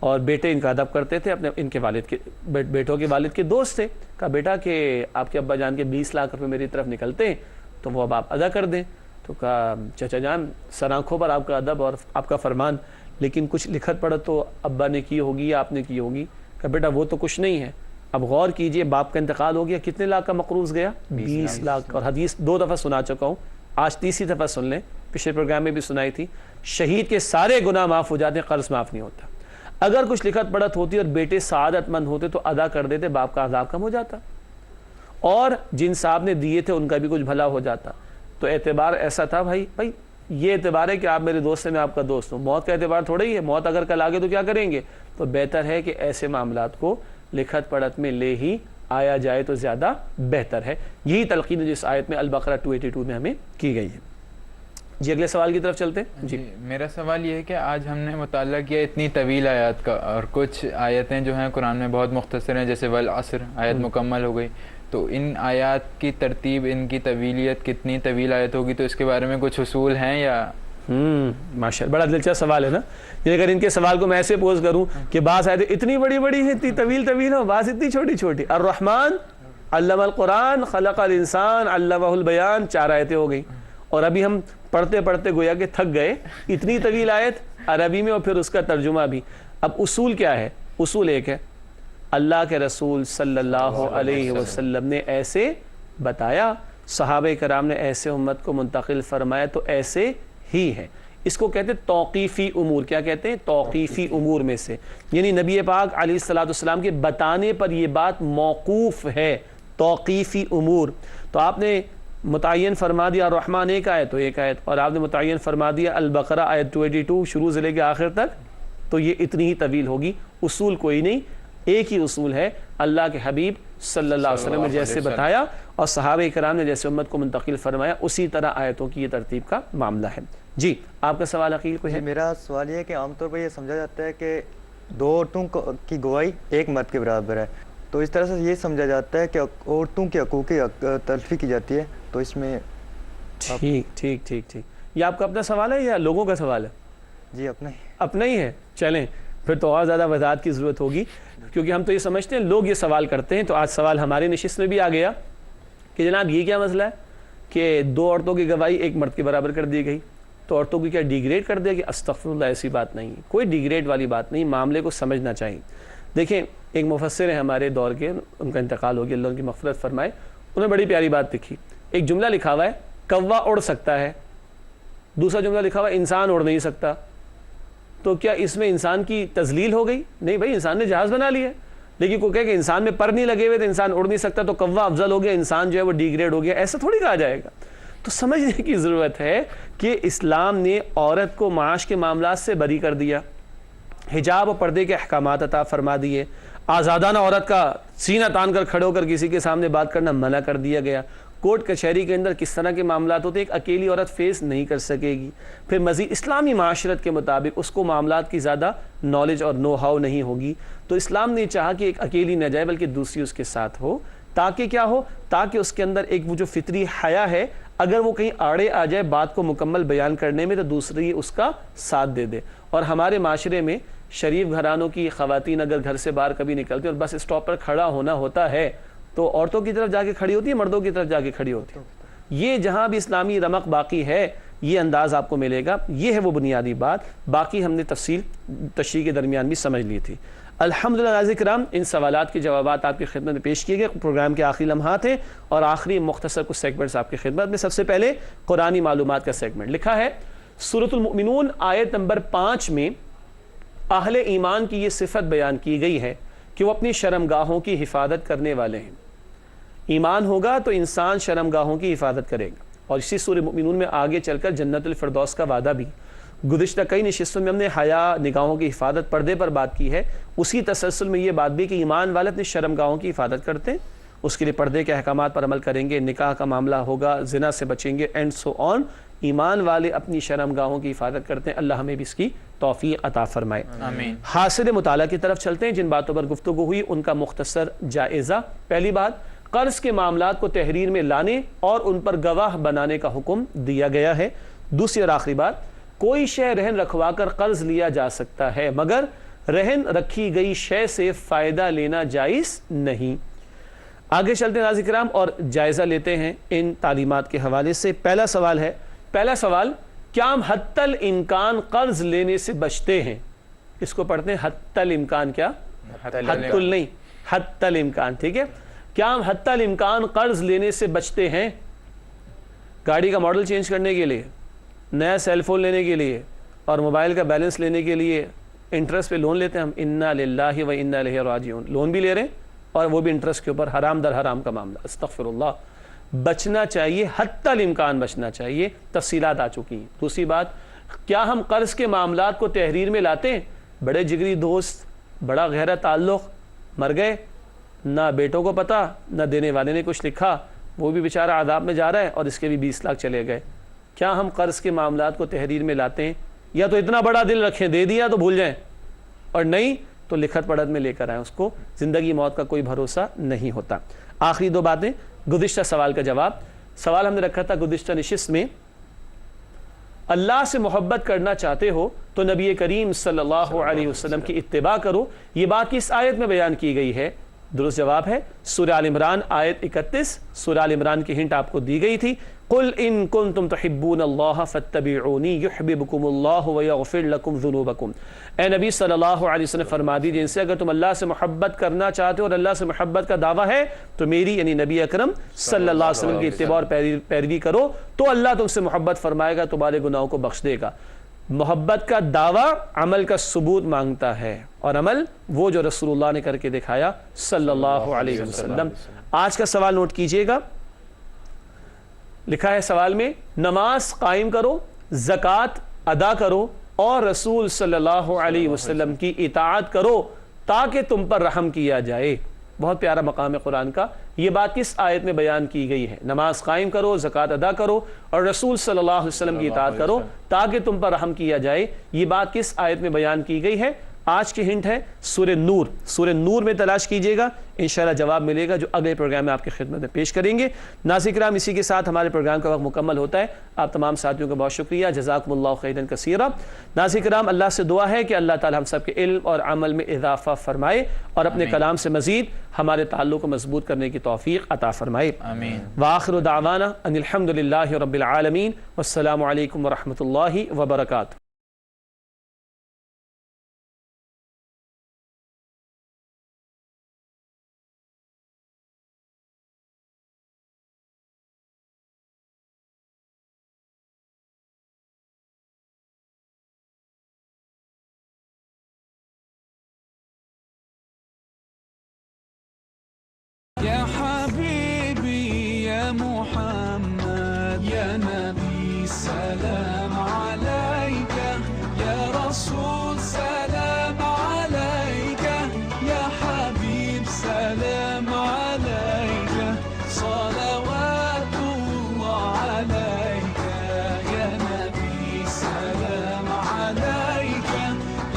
اور بیٹے ان کا ادب کرتے تھے، اپنے ان کے والد کے بیٹوں کے والد کے دوست تھے، کہا بیٹا کہ آپ کے ابا جان کے 20 لاکھ روپے میری طرف نکلتے ہیں تو وہ اب آپ ادا کر دیں۔ تو کہا چچا جان سر آنکھوں پر آپ کا ادب اور آپ کا فرمان، لیکن کچھ لکھت پڑھت تو ابا نے کی ہوگی یا آپ نے کی ہوگی۔ کہا بیٹا وہ تو کچھ نہیں ہے، اب غور کیجئے باپ کا انتقال ہو گیا، کتنے لاکھ کا مقروض گیا؟ 20 لاکھ، اور حدیث 2 دفعہ سنا چکا ہوں، آج تیسری دفعہ سن لیں، پچھلے پروگرام میں بھی سنائی تھی، شہید کے سارے گناہ معاف ہو جاتے ہیں، قرض معاف نہیں ہوتا۔ اگر کچھ لکھت پڑھت ہوتی اور بیٹے سعادت مند ہوتے تو ادا کر دیتے، باپ کا عذاب کم ہو جاتا، اور جن صاحب نے دیے تھے ان کا بھی کچھ بھلا ہو جاتا۔ تو اعتبار ایسا تھا بھائی یہ اعتبار ہے کہ آپ میرے دوست ہیں، میں آپ کا دوست ہوں، موت کا اعتبار تھوڑا ہی ہے، موت اگر کل آگے تو کیا کریں گے؟ تو بہتر ہے کہ ایسے معاملات کو لکھت پڑھت میں لے ہی آیا جائے تو زیادہ بہتر ہے۔ یہی تلقین جس آیت میں البقرہ 282 میں ہمیں کی گئی ہے۔ جی اگلے سوال کی طرف چلتے ہیں۔ جی میرا سوال یہ ہے کہ آج ہم نے مطالعہ کیا اتنی طویل آیات کا، اور کچھ آیتیں جو ہیں قرآن میں بہت مختصر ہیں، جیسے والعصر آیت مکمل ہو گئی، تو ان آیات کی ترتیب، ان کی طویلیت، کتنی طویل آیت ہوگی، تو اس کے بارے میں کچھ اصول ہیں یا؟ ماشاءاللہ بڑا دلچسپ سوال ہے نا، یہ اگر ان کے سوال کو میں ایسے پوز کروں کہ بعض آیتیں اتنی بڑی بڑی ہیں، اتنی طویل طویل ہوں، بعض اتنی چھوٹی چھوٹی۔ الرحمن علم القرآن خلق الانسان علمہ البیان، 4 آیتیں ہو گئی، اور ابھی ہم پڑھتے پڑھتے گویا کہ تھک گئے، اتنی طویل آیت عربی میں اور پھر اس کا ترجمہ بھی۔ اب اصول کیا ہے؟ اصول ایک ہے، اللہ کے رسول صلی اللہ علیہ وسلم نے ایسے بتایا، صحابہ کرام نے ایسے امت کو منتقل فرمایا، تو ایسے ہی ہے۔ اس کو کہتے ہیں توقیفی امور۔ کیا کہتے ہیں؟ توقیفی امور میں سے، یعنی نبی پاک علیہ السلام کے بتانے پر یہ بات موقوف ہے، توقیفی امور۔ تو آپ نے متعین فرما دیا الرحمن ایک آیت تو ایک آیت، اور آپ نے متعین فرما دیا البقرہ آیت 282 شروع سے لے کے آخر تک، تو یہ اتنی ہی طویل ہوگی۔ اصول کوئی نہیں، ایک ہی اصول ہے، اللہ کے حبیب صلی اللہ علیہ وسلم نے جیسے بتایا اور صحابہ کرام نے جیسے امت کو منتقل فرمایا، اسی طرح آیتوں کی یہ ترتیب کا معاملہ ہے۔ جی آپ کا سوال عقیل کوئی ہے؟ میرا سوال یہ ہے کہ عام طور پر یہ سمجھا جاتا ہے کہ 2 عورتوں کی گواہی 1 مرد کے برابر ہے، تو اس طرح سے یہ سمجھا جاتا ہے کہ عورتوں کے حقوق کی تلفی کی جاتی ہے، تو اس میں ٹھیک یہ آپ کا اپنا سوال ہے یا لوگوں کا سوال ہے؟ جی اپنا ہی ہے۔ چلیں پھر تو اور زیادہ وضاحت کی ضرورت ہوگی، کیونکہ ہم تو یہ سمجھتے ہیں لوگ یہ سوال کرتے ہیں، تو آج سوال ہماری نشست میں بھی آ گیا کہ جناب یہ کیا مسئلہ ہے کہ 2 عورتوں کی گواہی 1 مرد کے برابر کر دی گئی، تو عورتوں کی کیا ڈیگریڈ کر دیا؟ کہ استغفر اللہ، ایسی بات نہیں، کوئی ڈیگریڈ والی بات نہیں، معاملے کو سمجھنا چاہیے۔ دیکھیں ایک مفسر ہیں ہمارے دور کے، ان کا انتقال ہو گیا، اللہ ان کی مغفرت فرمائے، انہوں نے بڑی پیاری بات لکھی۔ ایک جملہ لکھا ہوا ہے کوا اڑ سکتا ہے، دوسرا جملہ لکھا ہوا ہے انسان اڑ نہیں سکتا، تو کیا اس میں انسان کی تذلیل ہو گئی؟ نہیں بھائی، انسان نے جہاز بنا لیا، لیکن کوئی کہے کہ انسان میں پر نہیں لگے ہوئے تو انسان اڑ نہیں سکتا، تو کوا افضل ہو گیا، انسان جو ہے وہ ڈیگریڈ ہو گیا، ایسا تھوڑی کہا جائے گا۔ تو سمجھنے کی ضرورت ہے کہ اسلام نے عورت کو معاش کے معاملات سے بری کر دیا، حجاب و پردے کے احکامات عطا فرما دیے، آزادانہ عورت کا سینہ تان کر کھڑے ہو کر کسی کے سامنے بات کرنا منع کر دیا گیا، کورٹ کچہری کے اندر کس طرح کے معاملات ہوتے ہیں ایک اکیلی عورت فیس نہیں کر سکے گی، پھر مزید اسلامی معاشرت کے مطابق اس کو معاملات کی زیادہ نالج اور نو ہاؤ نہیں ہوگی، تو اسلام نے چاہا کہ ایک اکیلی نہ جائے بلکہ دوسری اس کے ساتھ ہو، تاکہ کیا ہو، تاکہ اس کے اندر ایک وہ جو فطری حیا ہے، اگر وہ کہیں آڑے آ جائے بات کو مکمل بیان کرنے میں تو دوسری اس کا ساتھ دے دے۔ اور ہمارے معاشرے میں شریف گھرانوں کی خواتین اگر گھر سے باہر کبھی نکلتی اور بس اسٹاپ پر کھڑا ہونا ہوتا ہے تو عورتوں کی طرف جا کے کھڑی ہوتی ہے، مردوں کی طرف جا کے کھڑی ہوتی ہے۔ یہ جہاں بھی اسلامی رمق باقی ہے یہ انداز آپ کو ملے گا، یہ ہے وہ بنیادی بات، باقی ہم نے تفصیل تشریح کے درمیان بھی سمجھ لی تھی۔ الحمدللہ ناظرین کرام، ان سوالات کے جوابات آپ کی خدمت میں پیش کیے گئے، پروگرام کے آخری لمحات ہیں اور آخری مختصر کچھ سیگمنٹس آپ کی خدمت میں۔ سب سے پہلے قرآنی معلومات کا سیگمنٹ لکھا ہے سورۃ المؤمنون آیت نمبر 5 میں اہل ایمان کی یہ صفت بیان کی گئی ہے کہ وہ اپنی شرمگاہوں کی حفاظت کرنے والے ہیں۔ ایمان ہوگا تو انسان شرمگاہوں کی حفاظت کرے گا، اور اسی سورہ مؤمنون میں آگے چل کر جنت الفردوس کا وعدہ بھی۔ گزشتہ کئی نشستوں میں ہم نے حیا، نگاہوں کی حفاظت، پردے پر بات کی ہے، اسی تسلسل میں یہ بات بھی کہ ایمان والے اپنی شرمگاہوں کی حفاظت کرتے ہیں، اس کے لیے پردے کے احکامات پر عمل کریں گے، نکاح کا معاملہ ہوگا، زنا سے بچیں گے، اینڈ سو آن۔ ایمان والے اپنی شرمگاہوں کی حفاظت کرتے ہیں. اللہ ہمیں بھی اس کی توفیق عطا فرمائے. آمین. حاصل مطالعہ کی طرف چلتے ہیں. جن باتوں پر گفتگو ہوئی ان کا مختصر جائزہ. پہلی بات، قرض کے معاملات کو تحریر میں لانے اور ان پر گواہ بنانے کا حکم دیا گیا ہے. دوسری اور آخری بات، کوئی شے رہن رکھوا کر قرض لیا جا سکتا ہے مگر رہن رکھی گئی شے سے فائدہ لینا جائز نہیں. آگے چلتے ہیں ناظرین کرام اور جائزہ لیتے ہیں ان تعلیمات کے حوالے سے. پہلا سوال، کیا ہم حتی الامکان قرض لینے سے بچتے ہیں؟ اس کو پڑھتے ہیں حتی الامکان. کیا حتی نہیں، حتی الامکان. ٹھیک ہے، کیا ہم حتی الامکان قرض لینے سے بچتے ہیں؟ گاڑی کا ماڈل چینج کرنے کے لیے، نیا سیل فون لینے کے لیے اور موبائل کا بیلنس لینے کے لیے انٹرسٹ پہ لون لیتے ہیں ہم. انا للہ و انا الیہ راجعون. لون بھی لے رہے ہیں اور وہ بھی انٹرسٹ کے اوپر. حرام در حرام کا معاملہ. استغفر اللہ. بچنا چاہیے، حتی الامکان بچنا چاہیے. تفصیلات آ چکی ہیں. دوسری بات، کیا ہم قرض کے معاملات کو تحریر میں لاتے ہیں؟ بڑے جگری دوست، بڑا گہرا تعلق، مر گئے، نہ بیٹوں کو پتا نہ دینے والے نے کچھ لکھا، وہ بھی بیچارہ عذاب میں جا رہا ہے اور اس کے بھی 20 لاکھ چلے گئے. کیا ہم قرض کے معاملات کو تحریر میں لاتے ہیں؟ یا تو اتنا بڑا دل رکھیں، دے دیا تو بھول جائیں، اور نہیں تو لکھت پڑھت میں لے کر آئیں. اس کو زندگی موت کا کوئی بھروسہ نہیں ہوتا. آخری 2 باتیں. گزشتہ سوال کا جواب. سوال ہم نے رکھا تھا گزشتہ نشست میں، اللہ سے محبت کرنا چاہتے ہو تو نبی کریم صلی اللہ علیہ وسلم کی اتباع کرو. یہ بات کس آیت میں بیان کی گئی ہے؟ درست جواب ہے سورہ آل عمران آیت 31. سورہ آل عمران کی ہنٹ آپ کو دی گئی تھی. قل ان کنتم تحبون اللہ فاتبعونی یحببکم اللہ ویغفر لکم ذنوبکم. اے نبی صلی اللہ علیہ وسلم فرما دیجئے ان سے، اگر تم اللہ سے محبت کرنا چاہتے ہو اور اللہ سے محبت کا دعویٰ ہے تو میری یعنی نبی اکرم صلی اللہ علیہ وسلم کی اتباع اور پیروی کرو تو اللہ تم سے محبت فرمائے گا، تمہارے گناہوں کو بخش دے گا. محبت کا دعویٰ عمل کا ثبوت مانگتا ہے، اور عمل وہ جو رسول اللہ نے کر کے دکھایا صلی اللہ علیہ وسلم. آج کا سوال نوٹ کیجئے گا. لکھا ہے سوال میں، نماز قائم کرو، زکوٰۃ ادا کرو اور رسول صلی اللہ علیہ وسلم کی اطاعت کرو تاکہ تم پر رحم کیا جائے. بہت پیارا مقام ہے قرآن کا. یہ بات کس آیت میں بیان کی گئی ہے؟ نماز قائم کرو، زکوٰۃ ادا کرو اور رسول صلی اللہ علیہ وسلم کی اطاعت کرو تاکہ تم پر رحم کیا جائے. یہ بات کس آیت میں بیان کی گئی ہے؟ آج کی ہنٹ ہے سورہ نور. سورہ نور میں تلاش کیجئے گا، انشاءاللہ جواب ملے گا جو اگلے پروگرام میں آپ کی خدمت میں پیش کریں گے. ناظرین کرام، اسی کے ساتھ ہمارے پروگرام کا وقت مکمل ہوتا ہے. آپ تمام ساتھیوں کا بہت شکریہ. جزاکم اللہ خیرا کثیرا. ناظرین کرام، اللہ سے دعا ہے کہ اللہ تعالی ہم سب کے علم اور عمل میں اضافہ فرمائے اور اپنے کلام سے مزید ہمارے تعلق کو مضبوط کرنے کی توفیق عطا فرمائے. آمین. وآخر دعوانا ان الحمد للہ رب العالمین والسلام علیکم ورحمۃ اللہ وبرکاتہ. يا حبيبي يا محمد يا نبي سلام عليك يا رسول سلام عليك يا حبيب سلام عليك صلوات الله عليك يا نبي سلام عليك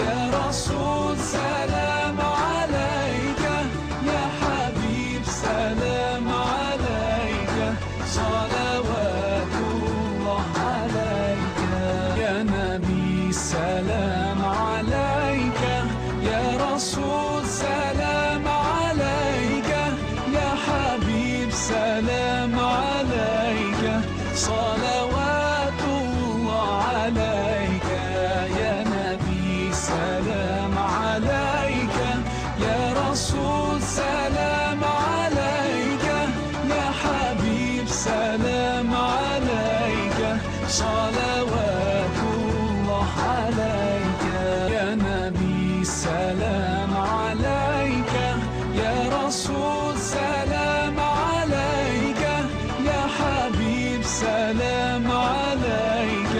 يا رسول سلام عليك يا حبيب سلام عليك صلوات الله عليك يا نبي سلام عليك يا رسول سلام عليك يا حبيب سلام عليك صلوات الله عليك يا نبي سلام عليك يا رسول سلام عليك يا حبيب سلام عليك صلوات الله عليك يا نبي سلام عليك يا رسول سلام عليك يا حبيب سلام عليك